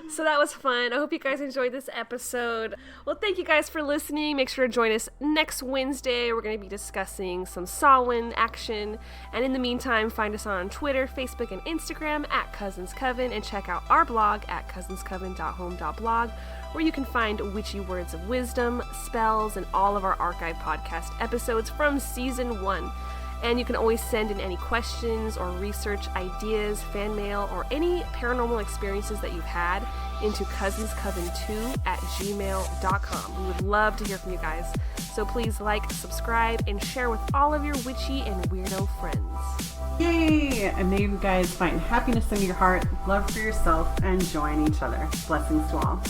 So that was fun. I hope you guys enjoyed this episode. Well, thank you guys for listening. Make sure to join us next Wednesday. We're going to be discussing some Samhain action. And in the meantime, find us on Twitter, Facebook, and Instagram at Cousins Coven, and check out our blog at cousinscoven.home.blog, where you can find witchy words of wisdom, spells, and all of our archive podcast episodes from season 1. And you can always send in any questions or research ideas, fan mail, or any paranormal experiences that you've had into cousinscoven2@gmail.com. We would love to hear from you guys. So please like, subscribe, and share with all of your witchy and weirdo friends. Yay! And may you guys find happiness in your heart, love for yourself, and joy in each other. Blessings to all.